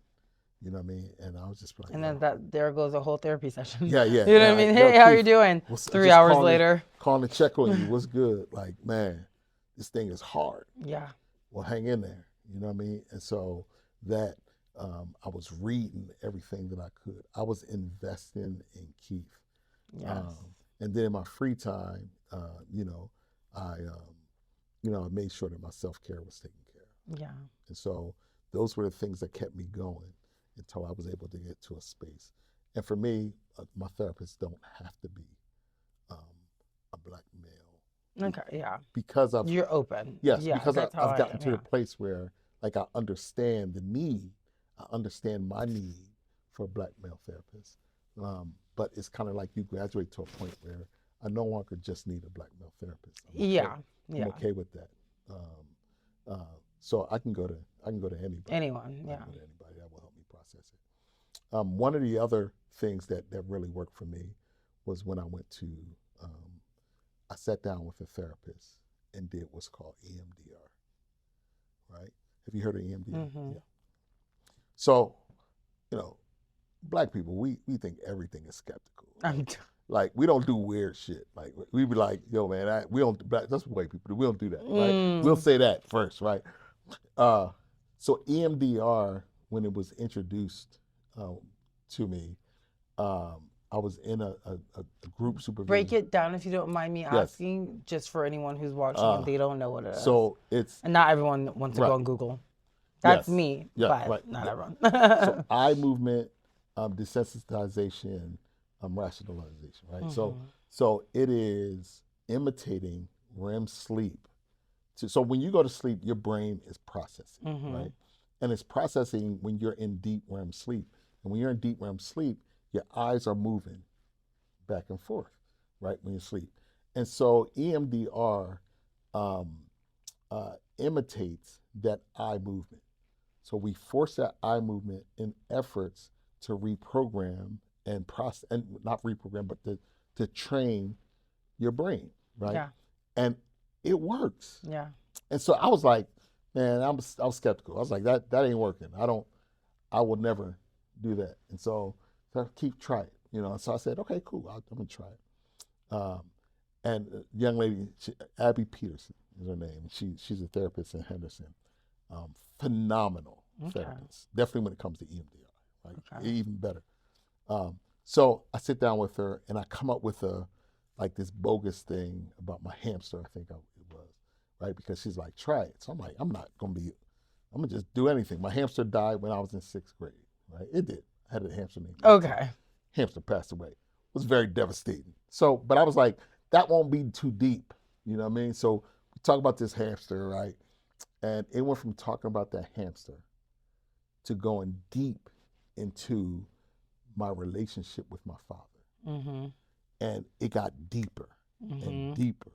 You know what I mean? And I was just like, And then yo, there goes a whole therapy session. yeah, yeah, You know yeah. what I mean? Yo, Hey, how you Keith, doing? what's Three just hours later. calling to check on you. What's good? Like, man, this thing is hard. Yeah. Well, hang in there. You know what I mean? And so that, I was reading everything that I could. I was investing in Keith. Yes. And then in my free time, I, I made sure that my self-care was taken care of. Yeah. And so those were the things that kept me going until I was able to get to a space. And for me, my therapists don't have to be um, a black male Okay. Yeah. because You're open. yes, Yeah. because That's how I've I gotten am. to the Yeah. place where like I understand the need, I understand my need for a black male therapist. But it's kind of like you graduate to a point where I no longer just need a black male therapist. Yeah. I'm Yeah. okay with that. So I can go to anybody. Anyone. I Yeah. can go to anybody that will help me process it. One of the other things that really worked for me was when I went to I sat down with a therapist and did what's called EMDR. Right? Have you heard of EMDR? Mm-hmm. Yeah. So, you know, black people, we think everything is skeptical. Right? Like we don't do weird shit. Like we be like, yo, man, we don't. That's what white people do. We don't do that, right? We'll say that first, right? So EMDR, when it was introduced to me, I was in a group supervision. Break it down if you don't mind me Yes. asking, just for anyone who's watching and they don't know what it is. So it's And not everyone wants to Right. go on Google. That's Yes. me, Yeah, but right. not Yeah. everyone. so eye movement, desensitization, rationalization, right? So it is imitating REM sleep. So when you go to sleep, your brain is processing, right? And it's processing when you're in deep REM sleep. And when you're in deep REM sleep, your eyes are moving back and forth, right? When you sleep. And so EMDR imitates that eye movement. So we force that eye movement in efforts to reprogram and process, and not reprogram, but to train your brain, right? Yeah. And it works. Yeah. And so I was like, man, I was skeptical. I was like, that ain't working. I will never do that. And so I keep trying, And so I said, okay, cool, I'm gonna try it. And a young lady, Abby Peterson is her name. She's a therapist in Henderson. Phenomenal therapist. Definitely when it comes to EMDR, right? Even better. So I sit down with her and I come up with this bogus thing about my hamster, I think it was, right? Because she's like, try it. So I'm like, I'm gonna just do anything. My hamster died when I was in 6th grade, right? It did. I had a hamster named Okay. Hamster passed away. It was very devastating. So, but I was like, that won't be too deep, you know what I mean? So we talk about this hamster, right? And it went from talking about that hamster to going deep into my relationship with my father. And it got deeper and deeper.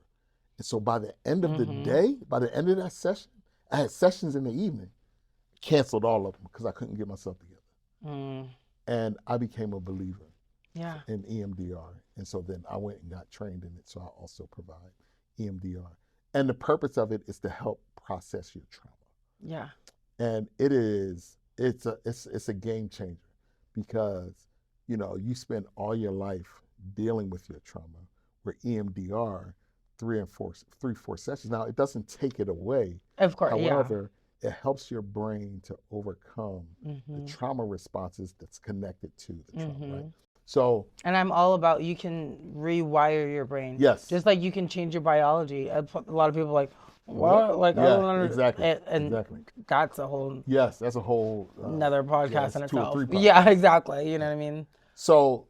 And so by the end of the day, by the end of that session, I had sessions in the evening, canceled all of them because I couldn't get myself together. And I became a believer in EMDR. And so then I went and got trained in it. So I also provide EMDR. And the purpose of it is to help process your trauma. Yeah. And it's a game changer because, you spend all your life dealing with your trauma, where EMDR, 3-4 sessions. Now, it doesn't take it away. Of course, However, it helps your brain to overcome the trauma responses that's connected to the trauma, right? So, and I'm all about, you can rewire your brain. Yes. Just like you can change your biology. A lot of people are like, what? Like, I don't understand. Exactly. And that's a whole that's a whole another podcast in 2 or itself. 3 podcasts. Yeah, exactly. You know what I mean? So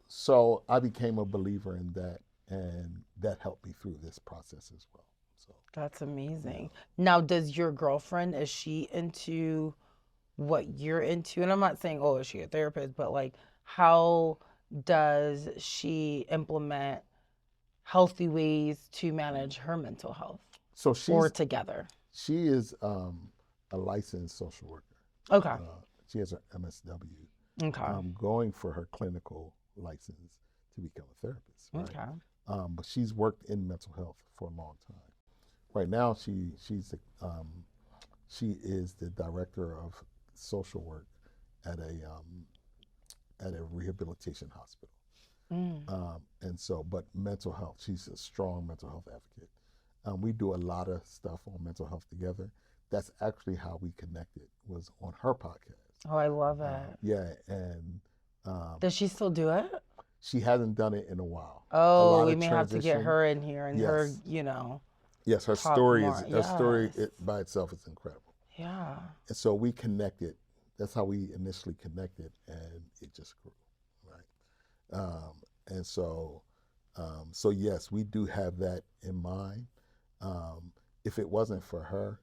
I became a believer in that, and that helped me through this process as well. So that's amazing. Now, does your girlfriend, is she into what you're into? And I'm not saying, oh, is she a therapist, but like, how does she implement healthy ways to manage her mental health? So or together? She is a licensed social worker. Okay. She has her MSW. Okay. Going for her clinical license to become a therapist. Right? Okay. But she's worked in mental health for a long time. Right now, she is the director of social work at a rehabilitation hospital. And so, but mental health, she's a strong mental health advocate. We do a lot of stuff on mental health together. That's actually how we connected, was on her podcast. Oh, I love it. Yeah, and um, Does she still do it? she hasn't done it in a while. A Oh, lot we of may have to get transition. her in here and her, Yes, yes, talk more. her story Yes. by itself is incredible. Yeah. And so we connected. That's how we initially connected, and it just grew, right? And so, so yes, we do have that in mind. Um, if it wasn't for her,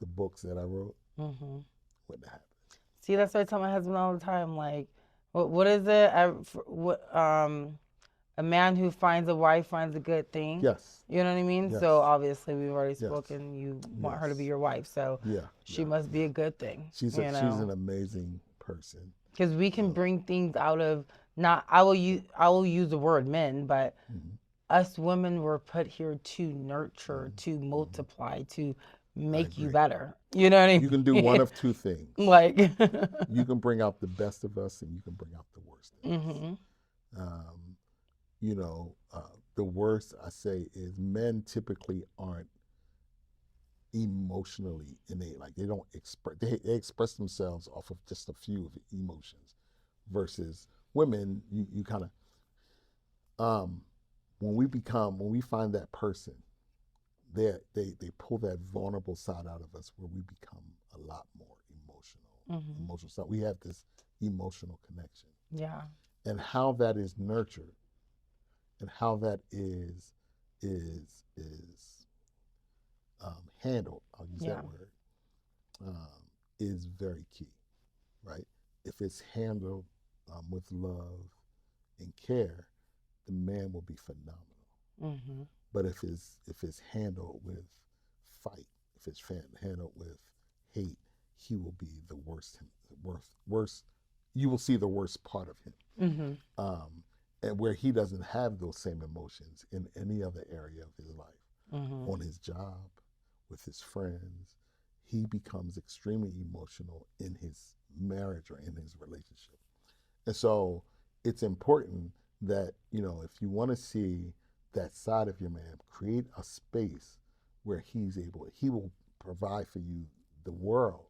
the books that I wrote Hmm. wouldn't have happened. See, that's what I tell my husband all the time. Like, what is it? A man who finds a wife finds a good thing. Yes, You know what I mean? So yes, obviously we've already yes, spoken. You want her to be yes. your wife, so Yeah, she yeah, must be yeah. a good thing. She's an amazing person. Because we can Um, bring things out of not. I will use the word men, but mhm, us women were put here to nurture, mhm, to mhm. multiply, to I make you agree. better. You know what I You can do one mean? of two things. Like, You can bring out the best of us, and you can bring out the worst in us. hmm, Um, you know, the worst I say is men typically aren't emotionally innate. Like they don't express, they express themselves off of just a few of the emotions versus women, you kind of, when we find that person, they pull that vulnerable side out of us where we become a lot more hmm, emotional side. We have this emotional connection. yeah, And how that is nurtured and how that is handled, I'll use yeah, that word, is very key, right? If it's handled with love and care, the man will be phenomenal. hmm, But if it's handled with fight, if it's handled with hate, he will be the worst. You will see the worst part of him, hmm, um, and where he doesn't have those same emotions in any other area of his life, hmm, on his job, with his friends, he becomes extremely emotional in his marriage or in his relationship. And so it's important that, if you want to see that side of your man, create a space where he will provide for you the world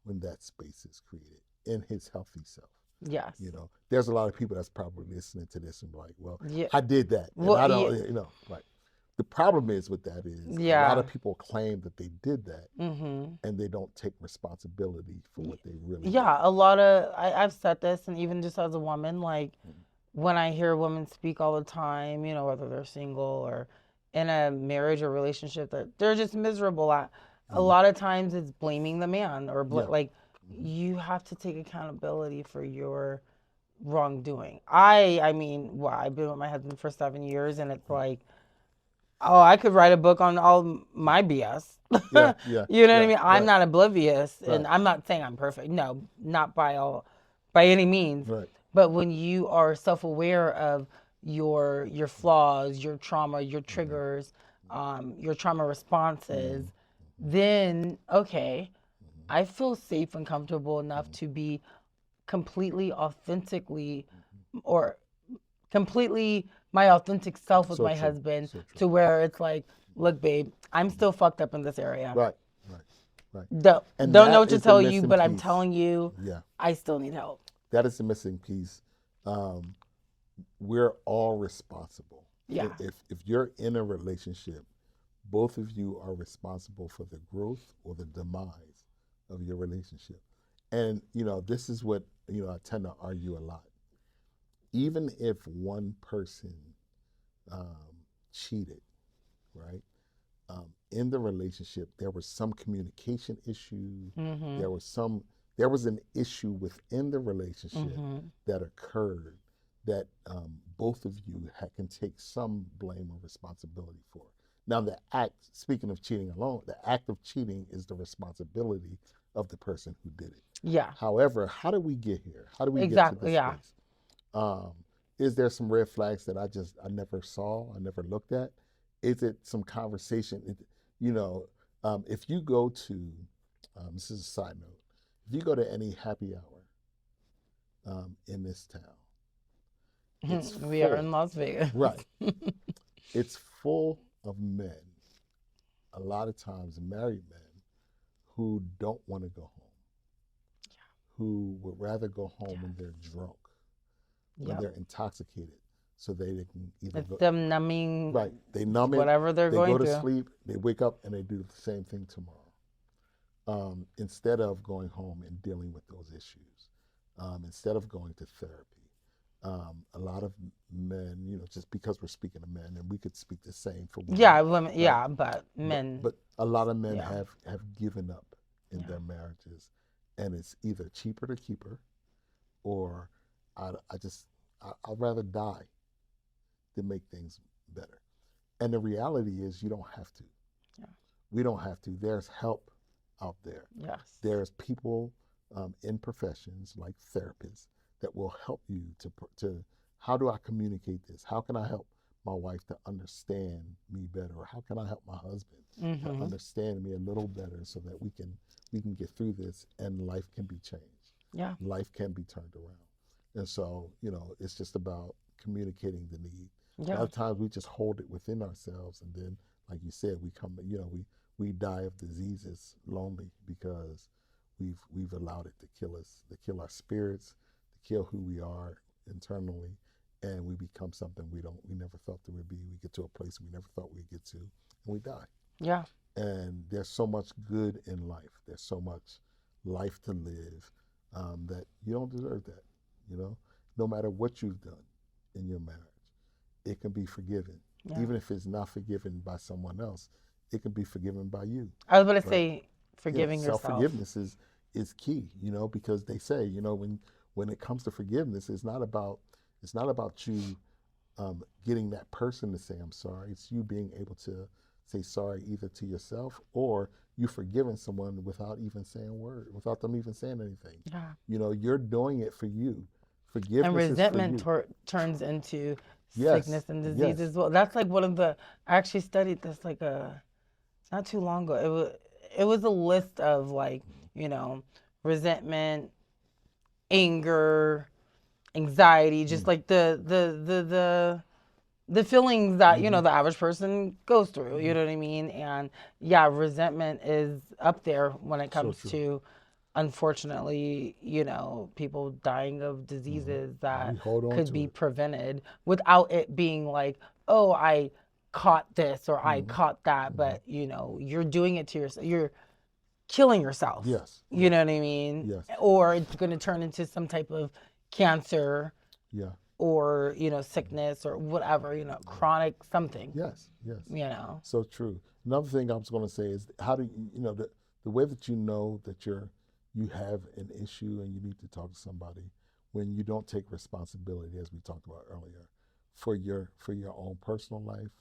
when that space is created in his healthy self. yes, There's a lot of people that's probably listening to this and be like, well, yeah. I did that. And Well, I yeah, don't, right. The problem is with that is a lot yeah. of people claim that they did that Hmm. and they don't take responsibility for what they really did. Yeah, a lot of I've said this, and even just as a woman, like when I hear women speak all the time, whether they're single or in a marriage or relationship that they're just miserable at, a Mm-hmm. lot of times it's blaming the man or Yeah. like Mm-hmm. you have to take accountability for your wrongdoing. I mean, well, I've been with my husband for 7 years, and it's like, oh, I could write a book on all my BS. Yeah, yeah, You know what I yeah, mean? I'm right, not oblivious, and right, I'm not saying I'm perfect. No, not by any means. right. But when you are self-aware of your flaws, your trauma, your Mm-hmm. triggers, your trauma responses, Mm-hmm. then okay, Mm-hmm. I feel safe and comfortable enough Mm-hmm. to be completely authentically or completely my authentic self with So my true, husband so true. to where it's like, look, babe, I'm Mm-hmm. still fucked up in this area. Right, right, right. Don't, And don't know that what to is the tell you, missing but I'm piece. telling you, Yeah, I still need help. that is the missing piece. Um, we're all responsible. Yeah. If you're in a relationship, both of you are responsible for the growth or the demise of your relationship. And this is what I tend to argue a lot. Even if one person um, cheated, right? In the relationship, there was some communication issue. Mhm. There was there was an issue within the relationship Mhm. that occurred that both of you can take some blame or responsibility for. Now, speaking of cheating alone, the act of cheating is the responsibility of the person who did it. Yeah. However, how do we get here? How do we get to Exactly. this Yeah. space? Um, is there some red flags that I never saw, I never looked at? Is it some conversation? You know, if you go to, this is a side note, if you go to any happy hour in this town, it's We are full, in Las Vegas. right? It's full of men, a lot of times married men, who don't want to go home, who would rather go home when they're drunk, when Yep. they're intoxicated, so they can either It's go, them numbing right, they numb it, whatever they're they go going to through. sleep, they wake up, and they do the same thing tomorrow. Instead of going home and dealing with those issues, instead of going to therapy. A lot of men, just because we're speaking to men, and we could speak the same for women, Yeah, women. right? Yeah, but But men. but a lot of men Yeah. have given up in Yeah. their marriages, and it's either cheaper to keep her, or I just I'd rather die than make things better. And the reality is, you don't have to. Yeah. We don't have to. There's help out there. Yes. There's people in professions like therapists that will help you to how do I communicate this? How can I help my wife to understand me better? Or how can I help my husband to Mm-hmm. understand me a little better so that we can get through this and life can be changed. Yeah. Life can be turned around. And so, it's just about communicating the need. A lot Yeah. of times we just hold it within ourselves, and then, like you said, we die of diseases lonely because we've allowed it to kill us, to kill our spirits, to kill who we are internally, and we become something we never thought that we'd be. We get to a place we never thought we'd get to, and we die. Yeah. And there's so much good in life. There's so much life to live, that you don't deserve that. You know, no matter what you've done in your marriage, it can be forgiven. Yeah. Even if it's not forgiven by someone else, it can be forgiven by you. I was going to Right? say Yeah, forgiving self yourself. forgiveness is key. Because they say, when it comes to forgiveness, it's not about you getting that person to say I'm sorry. It's you being able to say sorry either to yourself or you forgiving someone without even saying a word, without them even saying anything. Yeah. You're doing it for you. And Forgiveness is for resentment you. turns into Yes, sickness and disease yes. as well. That's like one of the. I actually studied this like not too long ago. It was a list of like you know resentment, anger, anxiety, just Mm, like the feelings that mm-hmm, the average person goes through. You mm-hmm. know what I mean? And yeah, resentment is up there when it So comes true. to, unfortunately, people dying of Hmm. diseases that We hold on could to be it. prevented without it being like, oh, I caught this or I Hmm. caught that, Hmm. but you're doing it to yourself. You're killing yourself. Yes, You yes, know what I mean? yes, Or it's going to turn into some type of cancer yeah. or Hmm. sickness or whatever, Yeah. chronic something. Yes, yes. You know. So true. Another thing I was going to say is how do the way that that you have an issue and you need to talk to somebody when you don't take responsibility, as we talked about earlier, for your own personal life,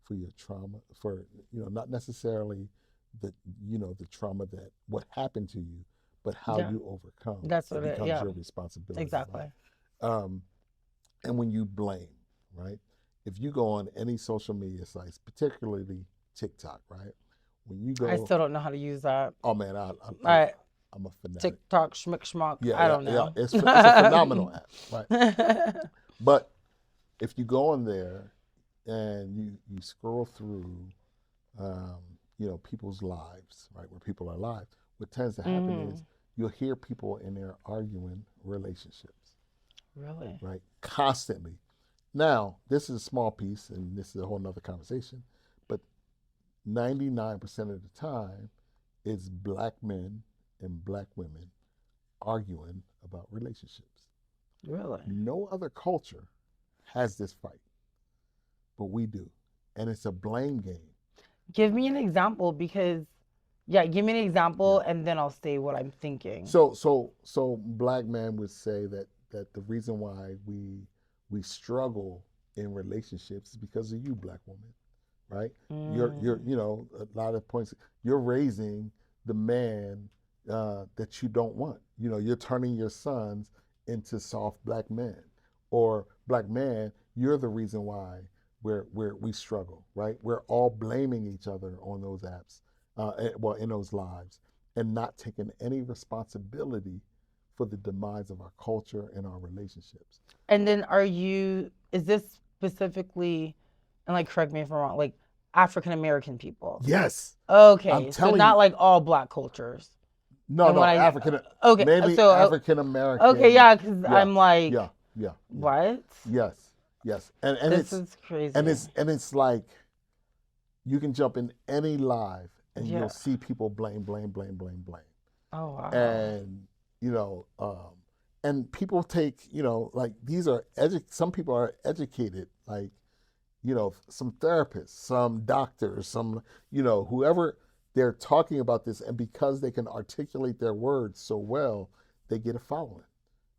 for your trauma, for not necessarily the the trauma that what happened to you, but how Yeah, you overcome. that's It what it. becomes Yeah, your responsibility, exactly. right? Um, and when you blame, right? If you go on any social media sites, particularly TikTok, right? When you I go, still don't know how to use that. oh man, I I'm a fanatic. TikTok schmick schmuck. Yeah, I yeah, don't yeah. know. It's a phenomenal app, right? But if you go on there and you scroll through, um, people's lives, right, where people are live, what tends to happen is Mm, you'll hear people in there arguing relationships, really? right, constantly. Now, this is a small piece, and this is a whole nother conversation, but 99% of the time, it's black men and black women arguing about relationships. Really? No other culture has this fight, but we do. And it's a blame game. Give me an example because, yeah, give me an example Yeah. and then I'll say what I'm thinking. So black men would say that the reason why we struggle in relationships is because of you, black woman, right? You're Mm, a lot of points. You're raising the man that you don't want. You're turning your sons into soft black men, or black man. You're the reason why we struggle, right? We're all blaming each other on those apps, well, in those lives, and not taking any responsibility for the demise of our culture and our relationships. And then is this specifically, and like correct me if I'm wrong, like African American people? Yes, I'm Okay, so telling not you, like all black cultures. No, And no, when I African, okay, mainly so African okay, American. yeah, because Yeah, I'm like, yeah, yeah, yeah. what? Yes, yes, This is crazy. and it's like you can jump in any live and you'll Yeah. see people blame, blame, blame, blame, blame, Oh wow. and you know, and people take, you know, like these are some people are educated, like, you know, some therapists, some doctors, some, you know, whoever, they're talking about this, and because they can articulate their words so well, they get a following.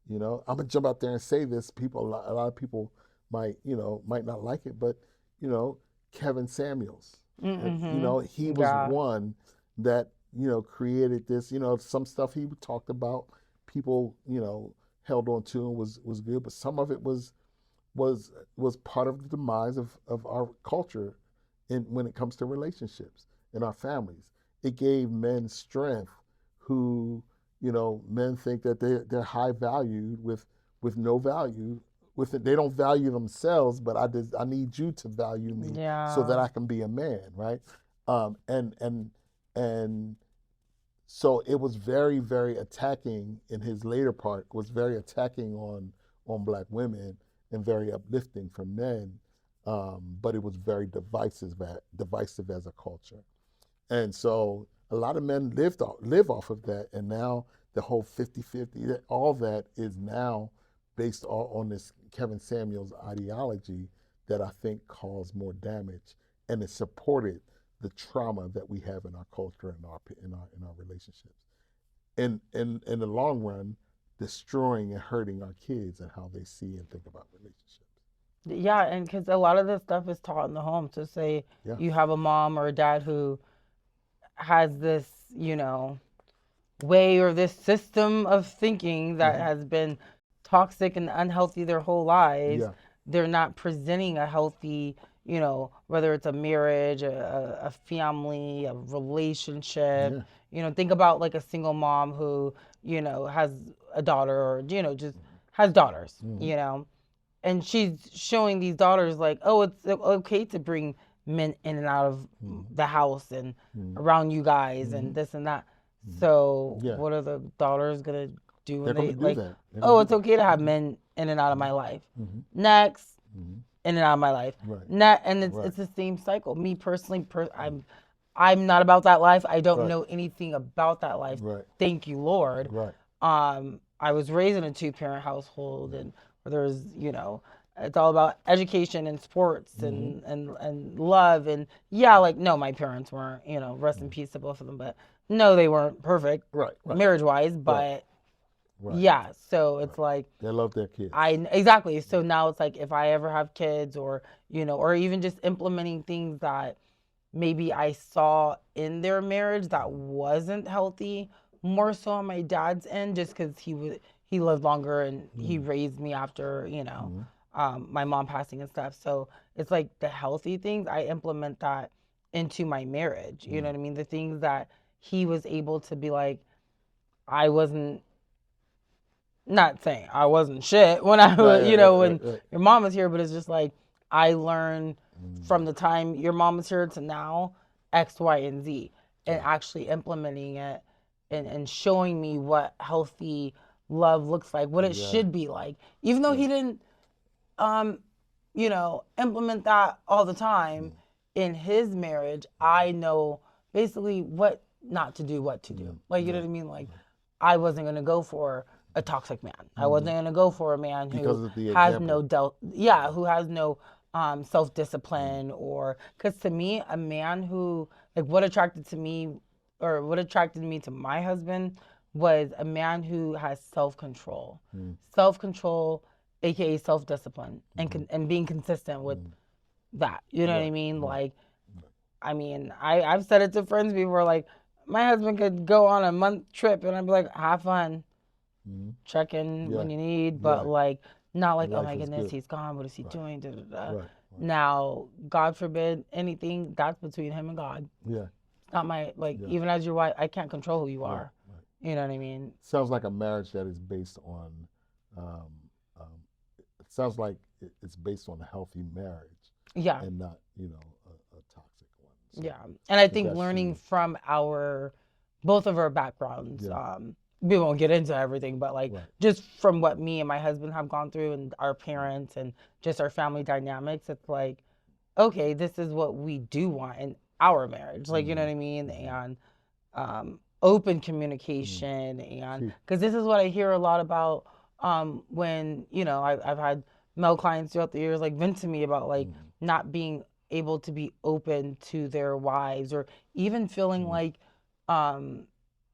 You know, I'm gonna jump out there and say this. People, a lot of people might, you know, might not like it, but you know, Kevin Samuels, you Mm-hmm. know, he was Yeah. one that, you know, created this. You know, some stuff he talked about, people, you know, held on to and was good, but some of it was part of the demise of our culture in when it comes to relationships in our families. It gave men strength who, you know, men think that they're high valued with no value. With it, they don't value themselves, but I need you to value me so that Yeah. I can be a man, right? And so it was very, very attacking in his later part, was very attacking on black women and very uplifting for men. But it was very divisive as a culture. And so a lot of men live off of that. And now the whole 50-50, all that is now based on this Kevin Samuels ideology that I think caused more damage, and it supported the trauma that we have in our culture and in our relationships. In the long run, destroying and hurting our kids and how they see and think about relationships. Yeah, and because a lot of this stuff is taught in the home. So say Yeah. you have a mom or a dad who has this, you know, way or this system of thinking that Mm-hmm. has been toxic and unhealthy their whole lives. Yeah. They're not presenting a healthy, you know, whether it's a marriage, a family, a relationship. Yeah. You know, think about like a single mom who, you know, has a daughter or, you know, just has daughters, Mm-hmm. you know, and she's showing these daughters like, oh, it's okay to bring men in and out of Mm-hmm. the house and Mm-hmm. around you guys Mm-hmm. and this and that. Mm-hmm. So Yeah. what are the daughters gonna do They're when going they to do like, that. They're going oh, to do it's that. okay to have Mm-hmm. men in and out of my life. Mm-hmm. Next, Mm-hmm. in and out of my life. Right. And Right. it's the same cycle. Me personally, I'm not about that life. I don't Right. know anything about that life. Right. Thank you, Lord. Right. I was raised in a two-parent household, and where there's, you know, it's all about education and sports Mm-hmm. and love. And yeah, like, no, my parents weren't, you know, rest in peace to both of them, but no, they weren't perfect Right. Right. marriage-wise. Right. But Right. yeah, so it's Right. like, They love their kids. exactly. So now it's like if I ever have kids or, you know, or even just implementing things that maybe I saw in their marriage that wasn't healthy, more so on my dad's end, just because he lived longer and he Mm-hmm. raised me after, you know, Mm-hmm. my mom passing and stuff. So it's like the healthy things, I implement that into my marriage. You know what I mean? The things that he was able to be like, I wasn't, not saying I wasn't shit when I Right. was, you Right. know, Right. when Right. your mom was here, but it's just like I learned Mm-hmm. from the time your mom was here to now, X, Y, and Z, and Right. actually implementing it and showing me what healthy love looks like, what it Yeah. should be like. Even though Yeah. he didn't, um, you know, implement that all the time in his marriage, I know basically what not to do, what to do. Mm-hmm. Like, you know Yeah. what I mean? Like, I wasn't going to go for a toxic man. I Mm-hmm. wasn't going to go for a man who Because of the has no example. who has no self Mm-hmm. discipline, or because to me, a man who, like, what attracted to me or what attracted me to my husband was a man who has self control. Self control, aka self discipline, Mm-hmm. and being consistent with Mm-hmm. that. You know what I Right. mean? Right. Like, I mean, I've said it to friends before. Like, my husband could go on a month trip, and I'd be like, have fun, Mm-hmm. check in Yeah. when you need, but Right. like, not like, oh Life my is goodness, good. he's gone. What is he Right. doing? Da, da, da. Right. Right. Now, God forbid anything. That's between him and God. Yeah. Not my, like, Yeah. even as your wife, I can't control who you Right. are. Right. You know what I mean? Sounds like a marriage that is based on. Um, um, it sounds like it's based on a healthy marriage Yeah. and not, you know, a toxic one. So Yeah. And I I think think that's learning true. from our both of our backgrounds. Yeah. We won't get into everything, but like Right. just from what me and my husband have gone through and our parents and just our family dynamics, it's like, okay, this is what we do want in our marriage. Like, you know Mm-hmm. what I mean? Mm-hmm. And open Mm-hmm. communication. And See. because this is what I hear a lot about when, I've had male clients throughout the years like vent to me about like Mm-hmm. not being able to be open to their wives or even feeling like um,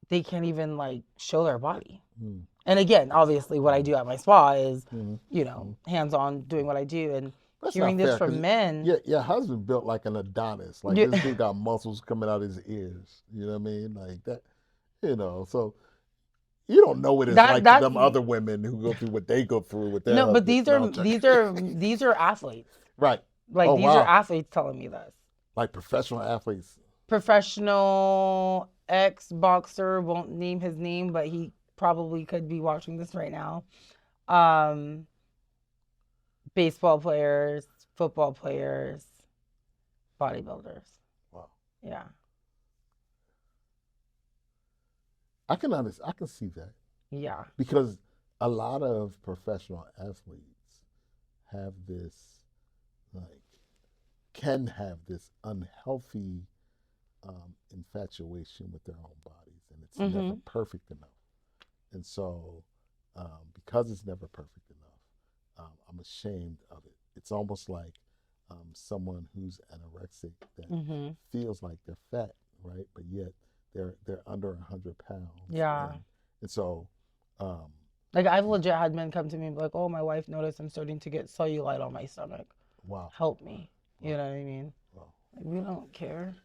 they can't even like show their body. Mm-hmm. And again, obviously, what I do at my spa is, Mm-hmm. Mm-hmm. hands on doing what I do. And That's hearing not this fair from because men, your husband built like an Adonis. Like yeah, this dude got muscles coming out his ears. You know what I mean? Like that. So you don't know what it's that like for that's them other women who go through what they go through with their no, but husband. these No, are I'm joking. these are athletes. Right. Like Oh these are wow. athletes telling me this. Like professional athletes. Professional ex boxer, won't name his name, but he probably could be watching this right now. Um, Baseball players, football players, bodybuilders. Wow. Yeah. I can see that Yeah. because a lot of professional athletes have this like can have this unhealthy infatuation with their own bodies, and it's never Mhm. perfect enough. And so, because it's never perfect enough, I'm ashamed of it. It's almost like someone who's anorexic that Mhm. feels like they're fat, right? But yet they're under 100 pounds, Yeah. and so, um, Like I've legit had men come to me and be like, "Oh, my wife noticed I'm starting to get cellulite on my stomach. wow, Help me." You wow, know what I mean? wow. Like, we don't care.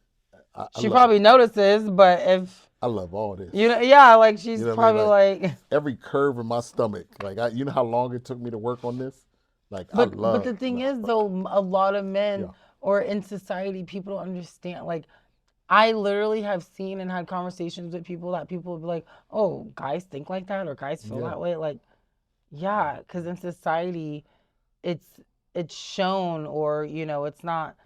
I She love probably notices, but if I love all you this. know, yeah, like You she's know what I mean? probably Like like, every curve in my stomach. Like you know how long it took me to work on this. Like I but the love. thing is though, a lot of men Yeah. or in society, people don't understand. Like I literally have seen and had conversations with people that people would be like, "Oh, guys think like that or guys feel Yeah. that way." Like, yeah, because in society, it's it's shown or it's not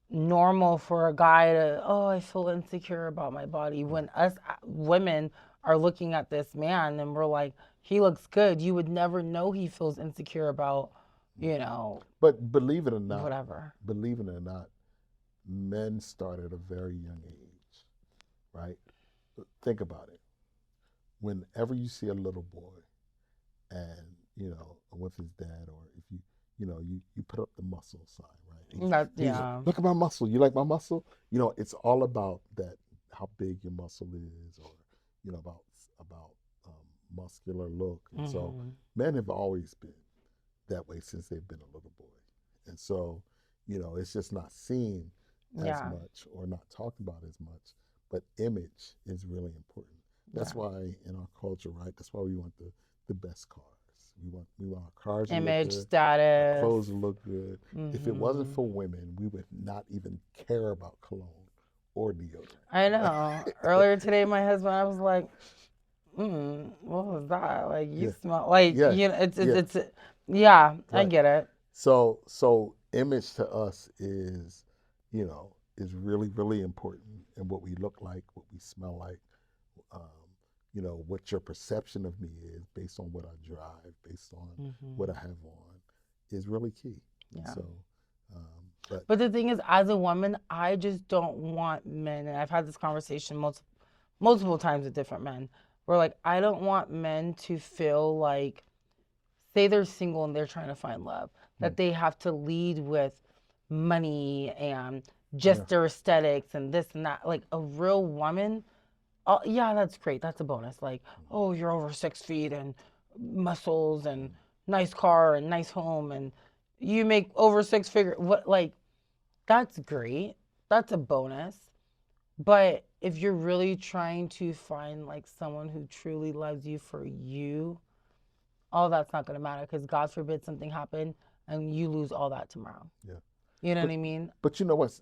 normal for a guy to, oh, I feel insecure about my body. Right. When us women are looking at this man and we're like, he looks good, you would never know he feels insecure about, you know, But whatever. believe it or not, men start at a very young age, right? Think about it. Whenever you see a little boy and, with his dad, or if you put up the muscle sign, right? That, He's yeah. look at my muscle. You like my muscle? It's all about that, how big your muscle is, or, about muscular look. And so Hmm. men have always been that way since they've been a little boy. And so, it's just not seen as Yeah. much or not talked about as much. But image is really important. That's Yeah. why in our culture, right? That's why we want the best cars. We want our cars to look Image, good, our status. clothes to look good. If it wasn't Hmm. for women, we would not even care about cologne or deodorant. I Right? know. Earlier today, my husband, I was like, what was that? Like, you Yeah. smell like, Yeah. Yeah. yeah, I Right. get it. So image to us is really, really important, and what we look like, what we smell like, um, what your perception of me is based on what I drive, based on what Hmm. I have on, is really key. And Yeah. so, but But the thing is, as a woman, I just don't want men, and I've had this conversation multiple times with different men, where like I don't want men to feel like, say they're single and they're trying to find love, mm, that they have to lead with money and yeah, just their aesthetics and this and that. Like a real woman, oh yeah, that's great. That's a bonus. Like, oh, you're over 6 feet and muscles and nice car and nice home and you make over six figure. What like that's great. That's a bonus. But if you're really trying to find like someone who truly loves you for you, all that's not going to matter because God forbid something happen and you lose all that tomorrow. yeah. You know what But I mean? but you know what?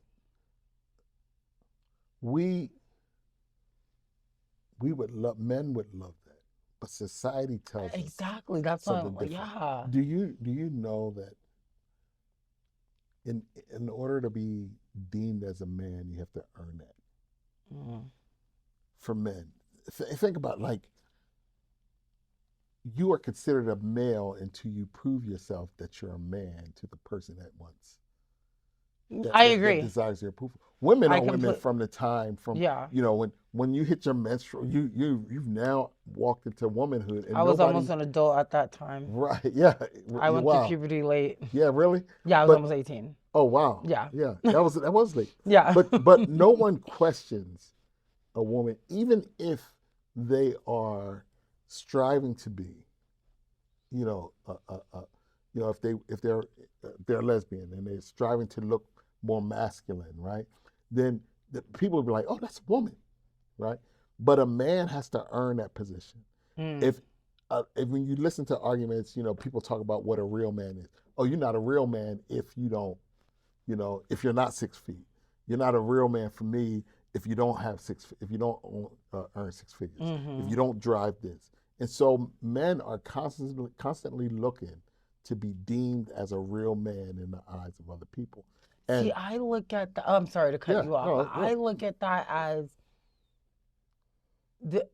We we would love men would love that, but society tells us Exactly. That's why something I'm like, different. yeah. Do you know that in order to be deemed as a man, you have to earn that? Mm. for men. Think about, like, you are considered a male until you prove yourself that you're a man to the person that wants I that agree. desires your approval. Women I are women complete. from the time from, Yeah. when you hit your menstrual, you've now walked into womanhood, I and was almost nobody. an adult at that time. Right, yeah, I went through wow, puberty late. yeah, really, Yeah, I was but almost 18. oh wow, Yeah. yeah, that was late, Yeah. but no one questions a woman, even if they are striving to be, you know, if they're lesbian and they're striving to look more masculine, right? Then people will be like, oh, that's a woman, right? But a man has to earn that position. Mm. If when you listen to arguments, people talk about what a real man is. Oh, you're not a real man if you don't, if you're not 6 feet. You're not a real man for me if you don't have if you don't earn six figures, if you don't drive this. And so men are constantly looking to be deemed as a real man in the eyes of other people. See, And I look at the, I'm sorry to cut yeah, you off, but no, I no, look at that as the,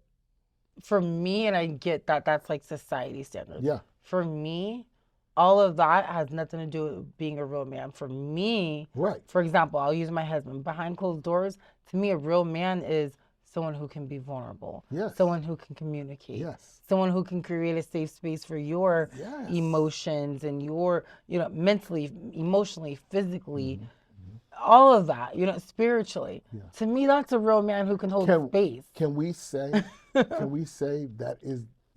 for me, and I get that that's like society standards. yeah, For me, all of that has nothing to do with being a real man. For me, right, for example, I'll use my husband. Behind closed doors, to me, a real man is someone who can be vulnerable, yes, someone who can communicate, yes, someone who can create a safe space for your yes. emotions and your, mentally, emotionally, physically, Hmm. all of that, spiritually. Yeah. To me, that's a real man who can hold Can space. can we say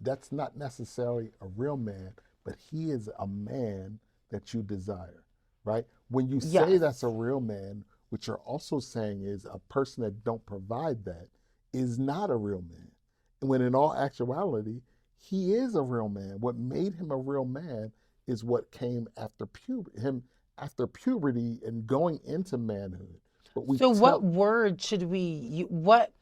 that's not necessarily a real man, but he is a man that you desire, right? When you say Yes. that's a real man, what you're also saying is a person that don't provide that is not a real man. When in all actuality, he is a real man. What made him a real man is what came after puberty and going into manhood. But we So what tell, word should what,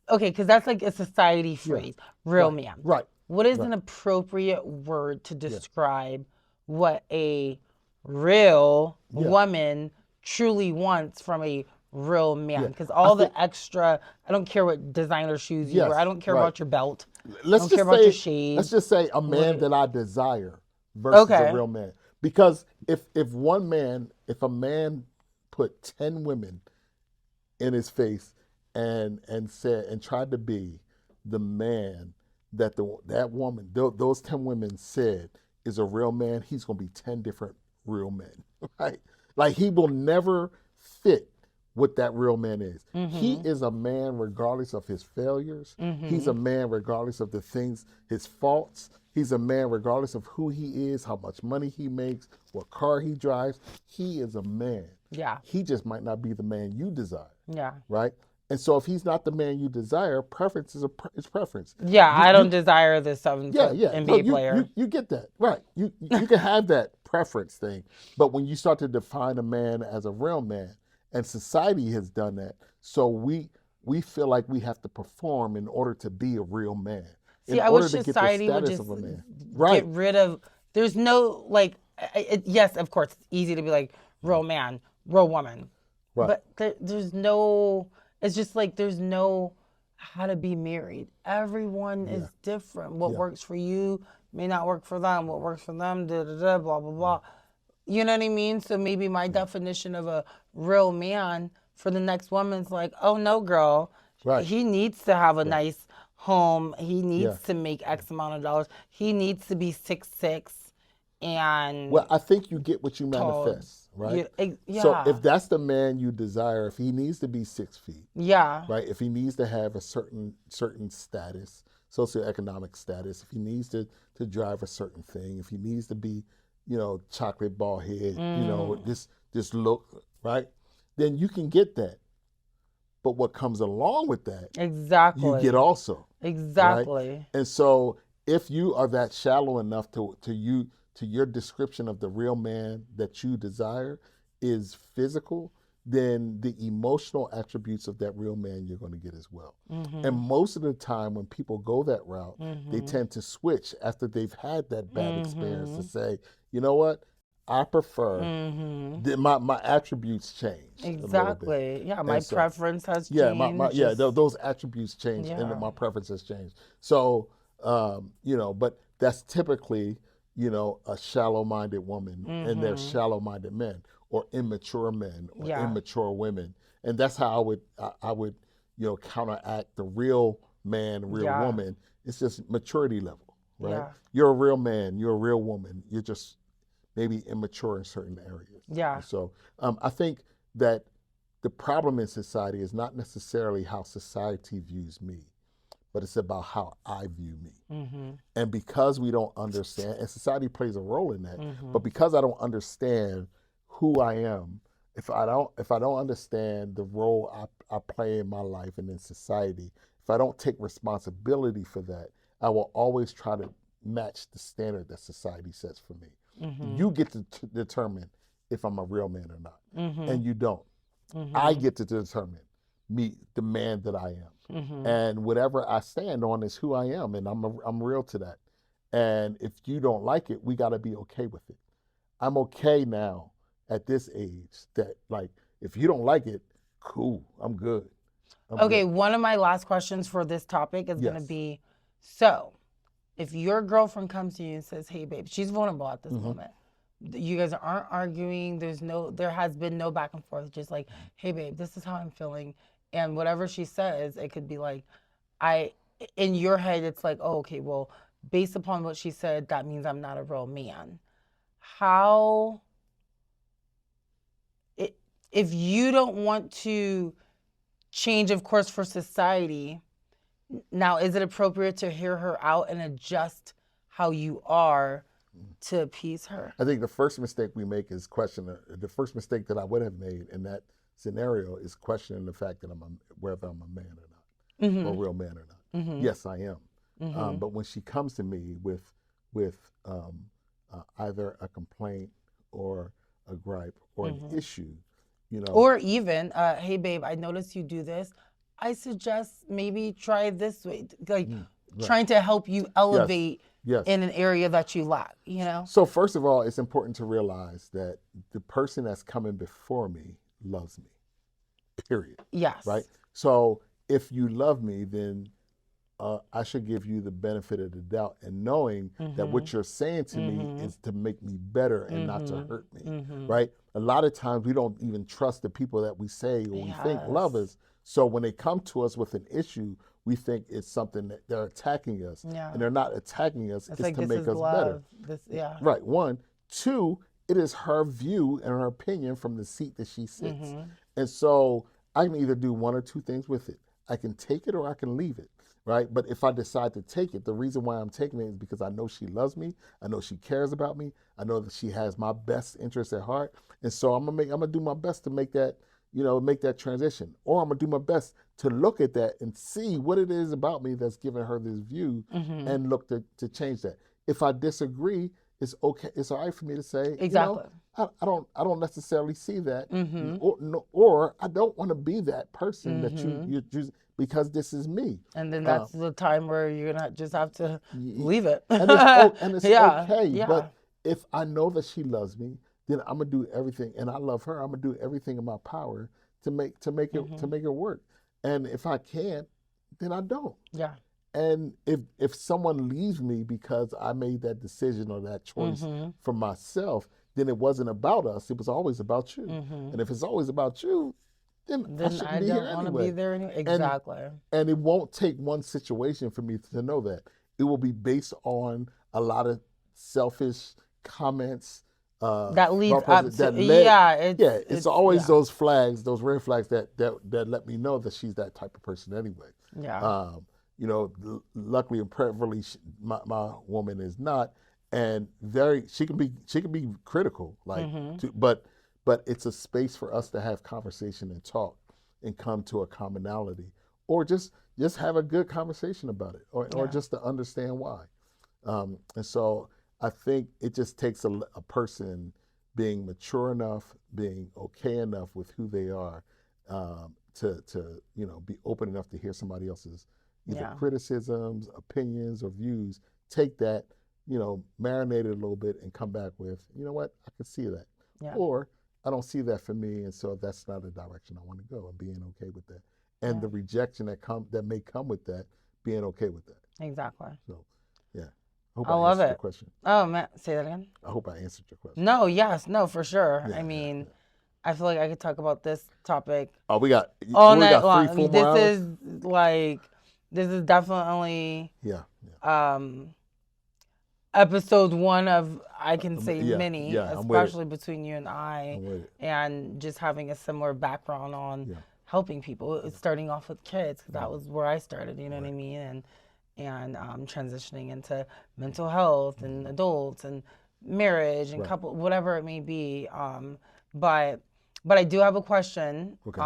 okay, because that's like a society yeah, phrase, real right, man. right, What is right, an appropriate word to yeah, describe what a real yeah, woman truly wants from a real yeah. man? Because I all think the extra, I don't care what designer shoes you wear. I yes, don't care right. about your belt. I Let's don't care just about your say let's shades. just say a man What? that I desire versus a Okay. real man. Because if a man put 10 women in his face and said and tried to be the man that that woman those 10 women said is a real man, he's going to be 10 different real men, right? Like, he will never fit what that real man is. He Mm-hmm. is a man regardless of his failures. He's Mm-hmm. a man regardless of the things, his faults. He's a man regardless of who he is, how much money he makes, what car he drives. He is a man. Yeah. He just might not be the man you desire, Yeah. right? And so if he's not the man you desire, preference is preference. Yeah, You I don't you desire this 7 foot yeah. No, NBA you player. you you get that. Right. You can have that preference thing, but when you start to define a man as a real man, and society has done that, so we feel like we have to perform in order to be a real man, See, in I wish order to get the society would status just of a man. get Right. rid of. There's no like. Yes, of course, it's easy to be like real man, real woman, Right. but there's no. It's just like there's no how to be married. Everyone Yeah. is different. What Yeah. works for you may not work for them. What works for them, da da da, blah blah blah. You know what I mean? So maybe my Yeah. definition of a real man for the next woman's like, oh no, girl, Right. he needs to have a Right. nice home. He Yeah. needs to make X amount of dollars. He needs to be 6'6" Well, and I think you get what you tall. manifest, right? So Yeah, if that's the man you desire, if he needs to be 6 feet, yeah, right? If he needs to have a certain status, socioeconomic status, if he needs to drive a certain thing, if he needs to be, chocolate ball head, mm, this look, right? Then you can get that. But what comes along with that, you get exactly, also, right? exactly. And so if you are that shallow enough to your description of the real man that you desire is physical, then the emotional attributes of that real man you're going to get as well. And Mhm, most of the time when people go that route, they mhm, tend to switch after they've had that bad experience to mhm. say, you know what? I prefer. My attributes change a little bit, Exactly. Yeah, my and so preference has yeah, changed. those attributes change, and Yeah. my preferences change. So but that's typically a shallow-minded woman, and they're shallow-minded men, or immature men, or Yeah. immature women, and that's how I would counteract the real man, real Yeah. woman. It's just maturity level, right? Yeah. You're a real man, you're a real woman. You're just maybe immature in certain areas. Yeah. And so I think that the problem in society is not necessarily how society views me, but it's about how I view me. And because we don't understand, and society plays a role in that, but because I don't understand who I am, if I don't understand the role I play in my life and in society, if I don't take responsibility for that, I will always try to match the standard that society sets for me. You get to determine if I'm a real man or not, and you don't. I get to determine the man that I am, and whatever I stand on is who I am, and I'm real to that. And if you don't like it, we got to be okay with it. I'm okay now at this age that, like, if you don't like it, cool, I'm good. I'm Okay, good. one of my last questions for this topic is going to Yes. be, so if your girlfriend comes to you and says, "Hey babe," she's vulnerable at this moment. You guys aren't arguing. There has been no back and forth. Just like, "Hey babe, this is how I'm feeling." And whatever she says, it could be like, I in your head it's like, "Oh, okay, well, based upon what she said, that means I'm not a real man." How it, if you don't want to change of course for society, now is it appropriate to hear her out and adjust how you are to appease her? I think the first mistake we make is the first mistake that I would have made in that scenario is questioning the fact that whether I'm a man or not, or a real man or not. Yes, I am. But when she comes to me with either a complaint or a gripe or an issue, Or even, "Hey babe, I noticed you do this. I suggest maybe try this way." Like right. trying to help you Yes, elevate yes. in an area that you lack. So first of all, it's important to realize that the person that's coming before me loves me. Period. Yes. Right. So if you love me, then I should give you the benefit of the doubt, and knowing that what you're saying to me is to make me better and not to hurt me, right? A lot of times we don't even trust the people that we say or we think love Yes. us. So when they come to us with an issue, we think it's something that they're attacking us, Yeah. and they're not attacking us. It's It's like, to this make is us better. love. Yeah. Right. One. Two, it is her view and her opinion from the seat that she sits. And so I can either do one or two things with it. I can take it or I can leave it. Right. But if I decide to take it, the reason why I'm taking it is because I know she loves me. I know she cares about me. I know that she has my best interest at heart. And so I'm gonna do my best to make that transition. Or I'm gonna do my best to look at that and see what it is about me that's giving her this view, and look to change that. If I disagree, it's okay. It's all right for me to say, Exactly. I don't necessarily see that, or I don't want to be that person that you because this is me. And then that's the time where you're gonna just have to leave it. And it's Yeah, okay. yeah. But if I know that she loves me, then I'm gonna do everything, and I love her. I'm gonna do everything in my power to make it work. And if I can't, then I don't. Yeah. And if someone leaves me because I made that decision or that choice for myself, then it wasn't about us. It was always about you. And if it's always about you, then I shouldn't I be don't here want to anyway. be there anyway. Exactly. And it won't take one situation for me to know that. It will be based on a lot of selfish comments. That leads thought up process to that led- yeah. It's always those flags, those red flags that let me know that she's that type of person anyway. Yeah. Luckily and preferably, my woman is not, and she can be critical, like, but it's a space for us to have conversation and talk and come to a commonality, or just have a good conversation about it, or just to understand why. And so I think it just takes a person being mature enough, being okay enough with who they are, to be open enough to hear somebody else's either criticisms, opinions, or views. Take that, marinate it a little bit and come back with, you know what, I can see that. Yeah. Or I don't see that for me, and so that's not a direction I want to go, and being okay with that. And Yeah. the rejection that may come with that, being okay with that. Exactly. So, yeah. I hope I I love answered your it. question. Oh man, say that again. I hope I answered your question. No, yes, no, for sure. Yeah, I yeah, mean, yeah. I feel like I could talk about this topic Oh, we got all we night got three, long. I four mean, more hours. This is definitely Yeah, yeah. episode one of, I can say, Yeah, many, yeah. I'm with it. especially between you and I, I'm with it. and just having a similar background on Yeah, helping people. It's starting off with kids because that was where I started. You know what I right. mean? And transitioning into mental health and adults and marriage and Right. couple, whatever it may be. But I do have a question. Okay.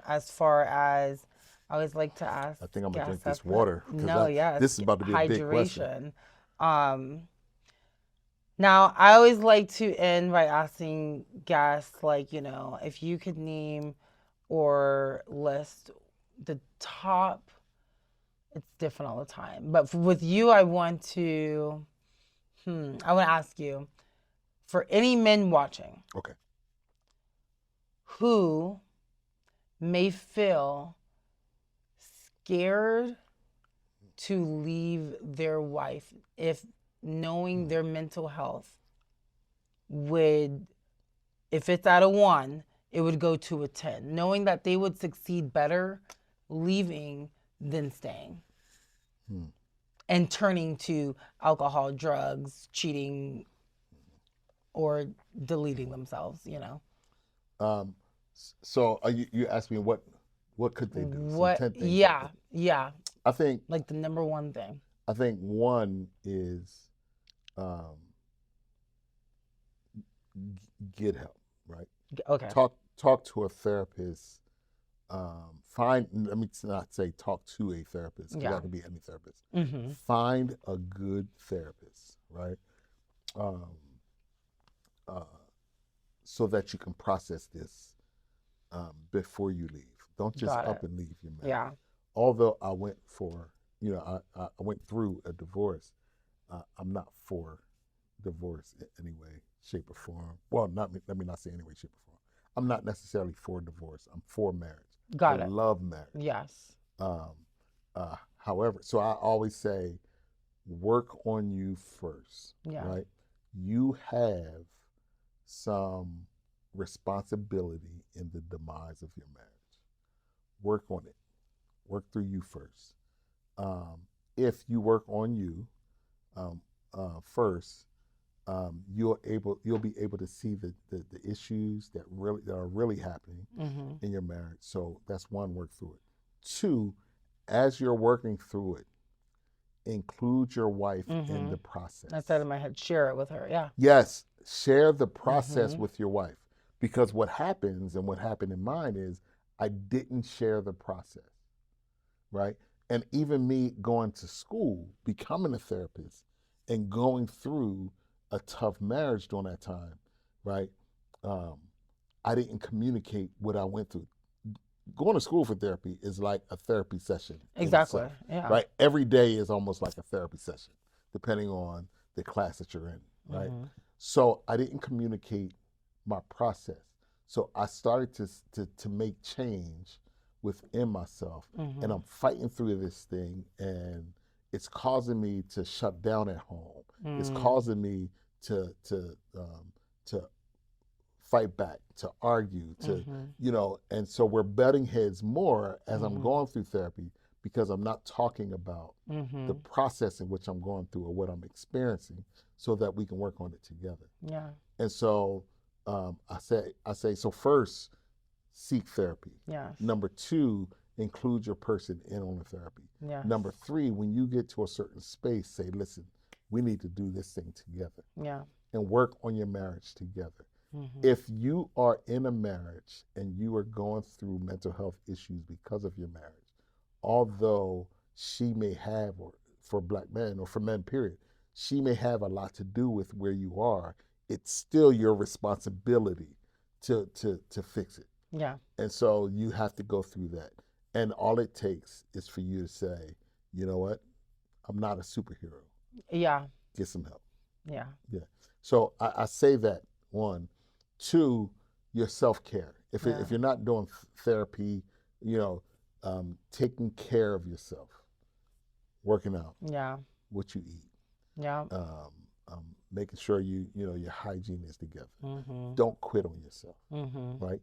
As far as I always like to ask I think I'm gonna drink guests this at water no, because yes, this is about to be a big question. hydration. Um, Now, I always like to end by asking guests, like, if you could name or list the top, it's different all the time. But with you, I want to ask you, for any men watching Okay. who may feel scared to leave their wife, if knowing their mental health would, if it's out of 1, it would go to a 10, knowing that they would succeed better leaving than staying and turning to alcohol, drugs, cheating, or deleting themselves. Um, so you asked me what could they do? Some What? 10 things. Yeah, yeah. I think Like the number one thing. one is um, get help, right? Okay. Talk to a therapist. Let me not say talk to a therapist, because Yeah. that could be any therapist. Mm-hmm. Find a good therapist, right? Um, uh, so that you can process this before you leave. Don't just Got up it. and leave your marriage. Yeah. Although I went I went through a divorce, I'm not for divorce in any way, shape, or form. Well, let me not say any way, shape, or form. I'm not necessarily for divorce. I'm for marriage. Got I it. love marriage. Yes. However, so I always say, work on you first, Yeah. right? You have some responsibility in the demise of your marriage. Work on it. Work through you first. If you work on you first, you'll be able to see the issues that are really happening in your marriage. So that's one, work through it. 2, as you're working through it, include your wife in the process. I said in my head, share it with her. Yeah. Yes, share the process with your wife, because what happens, and what happened in mine, is I didn't share the process, right? And even me going to school, becoming a therapist, and going through a tough marriage during that time, right? I didn't communicate what I went through. Going to school for therapy is like a therapy session in Exactly. itself, Yeah. right? Every day is almost like a therapy session, depending on the class that you're in, right? So I didn't communicate my process. So I started to make change within myself, and I'm fighting through this thing, and it's causing me to shut down at home. It's causing me to fight back, to argue, and so we're butting heads more as I'm going through therapy, because I'm not talking about the process in which I'm going through or what I'm experiencing, so that we can work on it together. Yeah. And so I say, so first, seek therapy. Yes. Number 2, include your person in on the therapy. Yes. Number 3, when you get to a certain space, say, listen, we need to do this thing together. Yeah. And work on your marriage together. If you are in a marriage and you are going through mental health issues because of your marriage, although she may have, or for Black men, or for men, period, she may have a lot to do with where you are, it's still your responsibility to fix it. Yeah. And so you have to go through that. And all it takes is for you to say, you know what? I'm not a superhero. Yeah. Get some help. Yeah. Yeah. So I say that one, two, your self care. Yeah. If you're not doing therapy, you know, taking care of yourself, working out, Yeah. what you eat, Yeah. um, making sure you know your hygiene is together. Mhm. Don't quit on yourself, Mhm. right?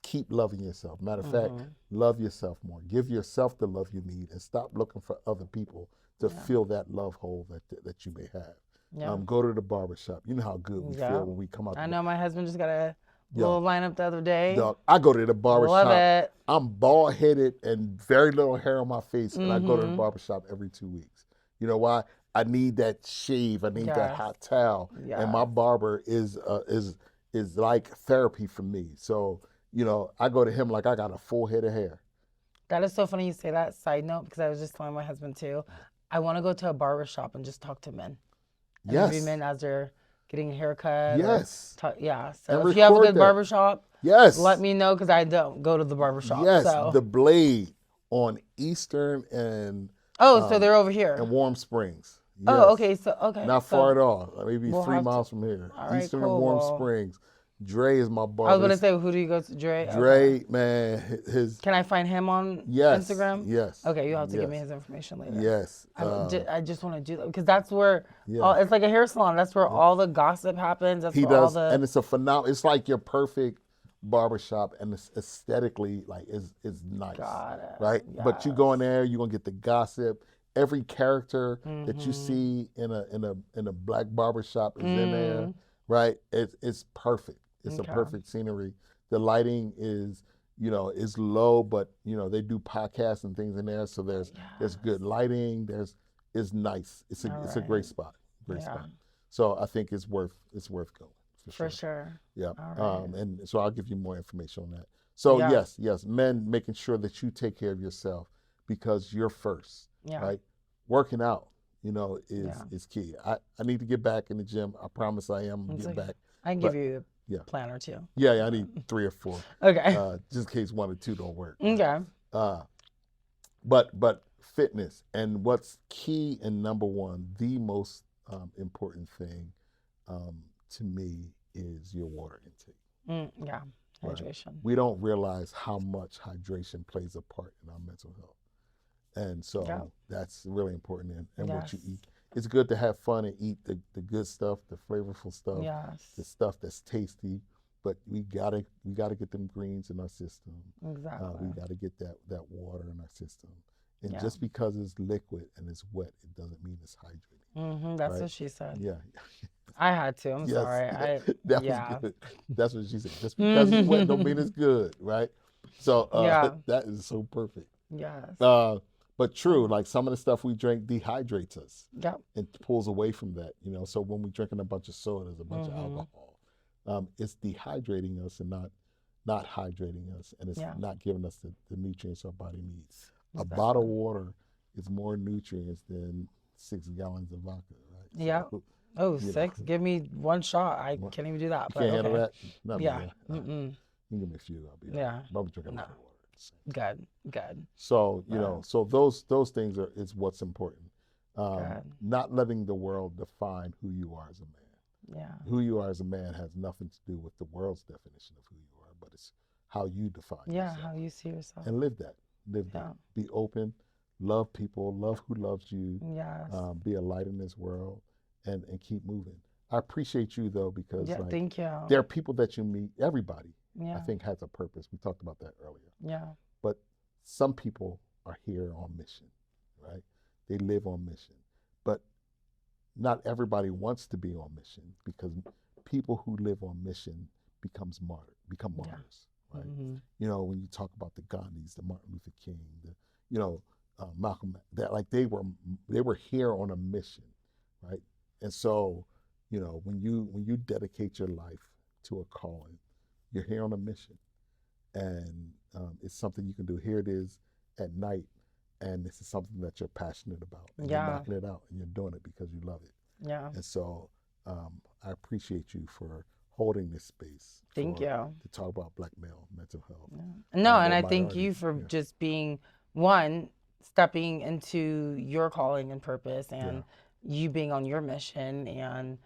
Keep loving yourself. Matter of fact, Mhm. love yourself more. Give yourself the love you need, and stop looking for other people to Yeah. fill that love hole that you may have. Yeah. Go to the barbershop. You know how good we feel Yeah. when we come out I the know my husband just got a yo, little lineup the other day. dog. I go to the Love barbershop. it. I'm bald headed and very little hair on my face, and I go to the Mhm. barbershop every 2 weeks. You know why? I need that shave. I need that Yes. hot towel, and my Yes. barber is like therapy for me. So you know, I go to him like I got a full head of hair. That is so funny you say that. Side note, because I was just telling my husband too. I want to go to a barber shop and just talk to men, interview Yes, men as they're getting a haircut or yes, talk. Yeah. So and if you have a record good that. barber shop, let Yes, me know because I don't go to the barber shop. yes, So. the blade on Eastern Oh, so um, they're over here. and Warm Springs. Oh, Yes. okay. So okay. Not far at So all. Maybe we'll three have to. miles from here. All right. Eastern and Cool. Warm Well, Springs. Dre is my I was barber. gonna say, who do you go to? Dre. Okay. Dre, man, his Can I find him on yes, Instagram? yes, Okay, you'll have to give me yes, his information later. yes, I just want to do that because that's where all, yeah, it's like a hair salon. That's where yeah. all the gossip happens. That's He where all does, the and it's a phenomenal. It's like your perfect barbershop, and it's aesthetically like is nice, got it. right? But you go in Yes. there, you're gonna get the gossip. Every character that you Mhm. see in a black barbershop is in there, Mm. right? It's perfect. It's a Okay. perfect scenery. The lighting is is low, but they do podcasts and things in there, so there's good Yes. lighting. It's nice. All It's a great right. spot. Great Yeah. spot. So I think it's worth going for For sure. sure. Yeah. All right. And so I'll give you more information on that. So Yeah. yes, men making sure that you take care of yourself because you're first, Yeah. right? Working out, Yeah. is key. I need to get back in the gym. I promise I am It's getting okay. back. I can give But you yeah, a plan or two. yeah, I need 3 or 4, Okay. just in case 1 or 2 don't work. Right? Okay. Uh, but fitness and what's key and number one, the most important thing to me is your water intake. Yeah. Right? Hydration. We don't realize how much hydration plays a part in our mental health, and Yeah. so that's really important. And what you Yes. eat. It's good to have fun and eat the good stuff, the flavorful stuff, the Yes. stuff that's tasty. But we gotta get them greens in our system. We Exactly. got to get that water in our system. And Yeah. just because it's liquid and it's wet, it doesn't mean it's hydrating, That's right? what she said. Yeah. I had to. I'm Yes. sorry. Yeah. I That was yeah. good. That's what she said. Just because it's wet don't mean it's good, right? So Yeah. that is so perfect. Yes. But true, like some of the stuff we drink dehydrates us. Yep. It pulls away from that. So when we're drinking a bunch of sodas, a bunch of alcohol, it's dehydrating us and not hydrating us, and it's Yeah. not giving us the nutrients our body needs. A Exactly. bottle of water is more nutrients than 6 gallons of vodka, right? Yeah. So, Oh, you know, 6. Give me one shot. I what- can't even do that. you But can't handle okay. that? Not me. Yeah. You Mm-mm. can give me a few, I'll be all right. Yeah. But I'm drinking a No. lot of water at the same time. Good. Good. So, Wow. so those things is what's important. Good. Not letting the world define who you are as a man. Yeah. Who you are as a man has nothing to do with the world's definition of who you are, but it's how you define Yeah. yourself. How you see yourself. And live that. Live Yeah. that. Be open, love people, love who loves you, Yes. be a light in this world, and keep moving. I appreciate you though because Yeah. Thank you. there are people that you meet. Everybody, I Yeah. think, has a purpose. We talked about that earlier. Yeah. But some people are here on mission, right? They live on mission. But not everybody wants to be on mission because people who live on mission become Yeah. martyrs, right? Mm-hmm. When you talk about the Gandhis, the Martin Luther King, Malcolm, that like they were here on a mission, right? And so, when you dedicate your life to a calling, you're here on a mission, and it's something you can do. Here it is at night, and this is something that you're passionate about, and you're Yeah. knocking it out, and you're doing it because you love it. Yeah. And so, I appreciate you for holding this space Thank you. to talk about Black male mental health. Yeah. No, and I thank you minorities. for Yeah. just being one, stepping into your calling and purpose and Yeah. you being on your mission and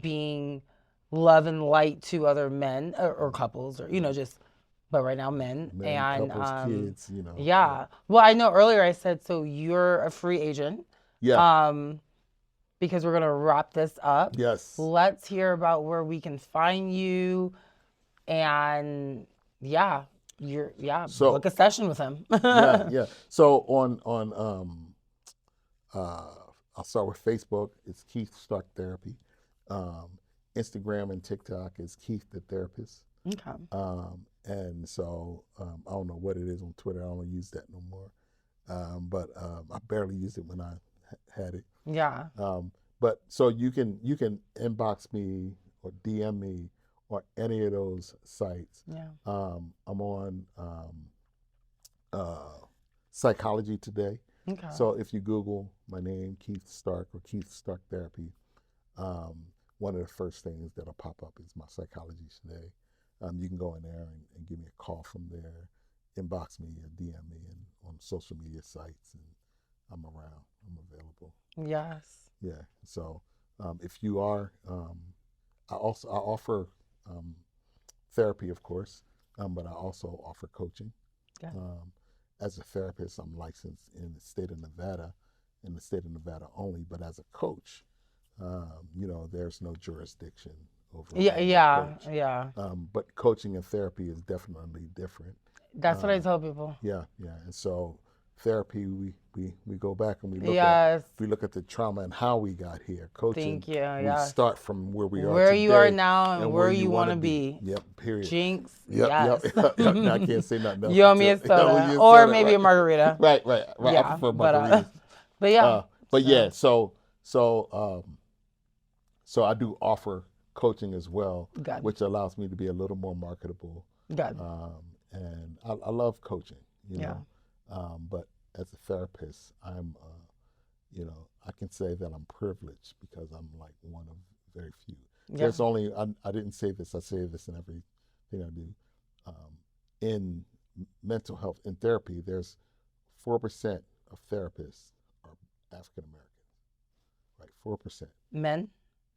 being love and light to other men or couples or, just, but right now men. Men, And couples, kids, yeah. Well, I know earlier I said, so you're a free agent. Yeah. Because we're going to wrap this up. Yes. Let's hear about where we can find you. And yeah, So book a session with him. yeah. So I'll start with Facebook. It's Keith Stark Therapy. Instagram and TikTok is Keith the Therapist. Okay. And so I don't know what it is on Twitter. I don't use that no more. But I barely used it when I had it. Yeah. But so you can inbox me or DM me or any of those sites. Yeah. I'm on Psychology Today. Okay. So if you Google my name, Keith Stark or Keith Stark Therapy, one of the first things that'll pop up is my Psychology Today. You can go in there and give me a call from there, inbox me or DM me and on social media sites, and I'm around. I'm available. Yes. Yeah. So if you are, I offer therapy, of course, but I also offer coaching. Yeah. As a therapist, I'm licensed in the state of Nevada only. But as a coach, there's no jurisdiction over. Yeah. But coaching and therapy is definitely different. That's what I tell people. Yeah. And so therapy, we go back and we look at the trauma and how we got here. Coaching, thank you. We start from where we are where today you are now and where you want to be. Yep. Period. Jinx. Yep. Yes. I can't say nothing else. You owe me a soda, or maybe a margarita. Right. Yeah, I prefer margaritas. But yeah. So I do offer coaching as well, which allows me to be a little more marketable. And I love coaching, but as a therapist, I'm, I can say that I'm privileged because I'm like one of very few. There's only, I didn't say this, I say this in everything I do. In mental health, in therapy, there's 4% of therapists are African American, right? 4%. Men?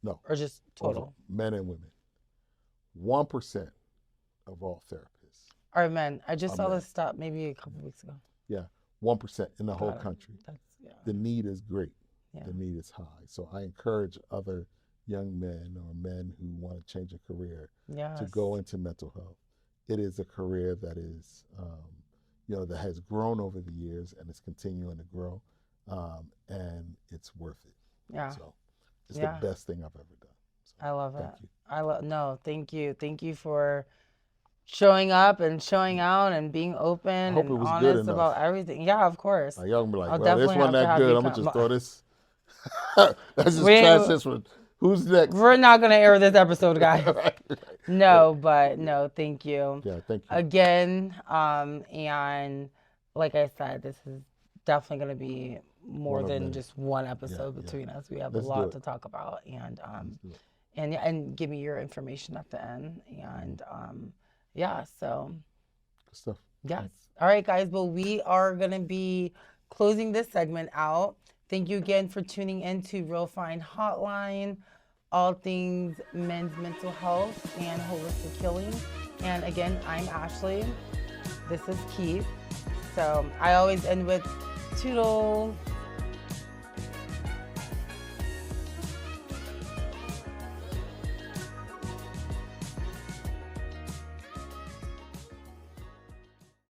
No. Or just total? Men and women. 1% of all therapists are men. I just saw this stat maybe a couple weeks ago. Yeah, 1% in the whole country. Yeah. The need is great. Yeah. The need is high. So I encourage other young men or men who want to change a career to go into mental health. It is a career that is, that has grown over the years and is continuing to grow, and it's worth it. Yeah. So it's the best thing I've ever done. So, I love it. You. Thank you. Thank you for showing up and showing out and being open and honest about everything. Yeah, of course. Y'all gonna be like, well, this one that good. I'm gonna just throw this. That's just trash this one. Who's next? We're not gonna air this episode, guys. No, thank you. Yeah, thank you. Again, and like I said, this is definitely gonna be more than just one episode between us. We have a lot to talk about, and give me your information at the end, and so good stuff. Yes. All right, guys. Well, we are gonna be closing this segment out. Thank you again for tuning in to Realfine Hotline, all things men's mental health and holistic healing. And again, I'm Ashley. This is Keith. So I always end with toodle.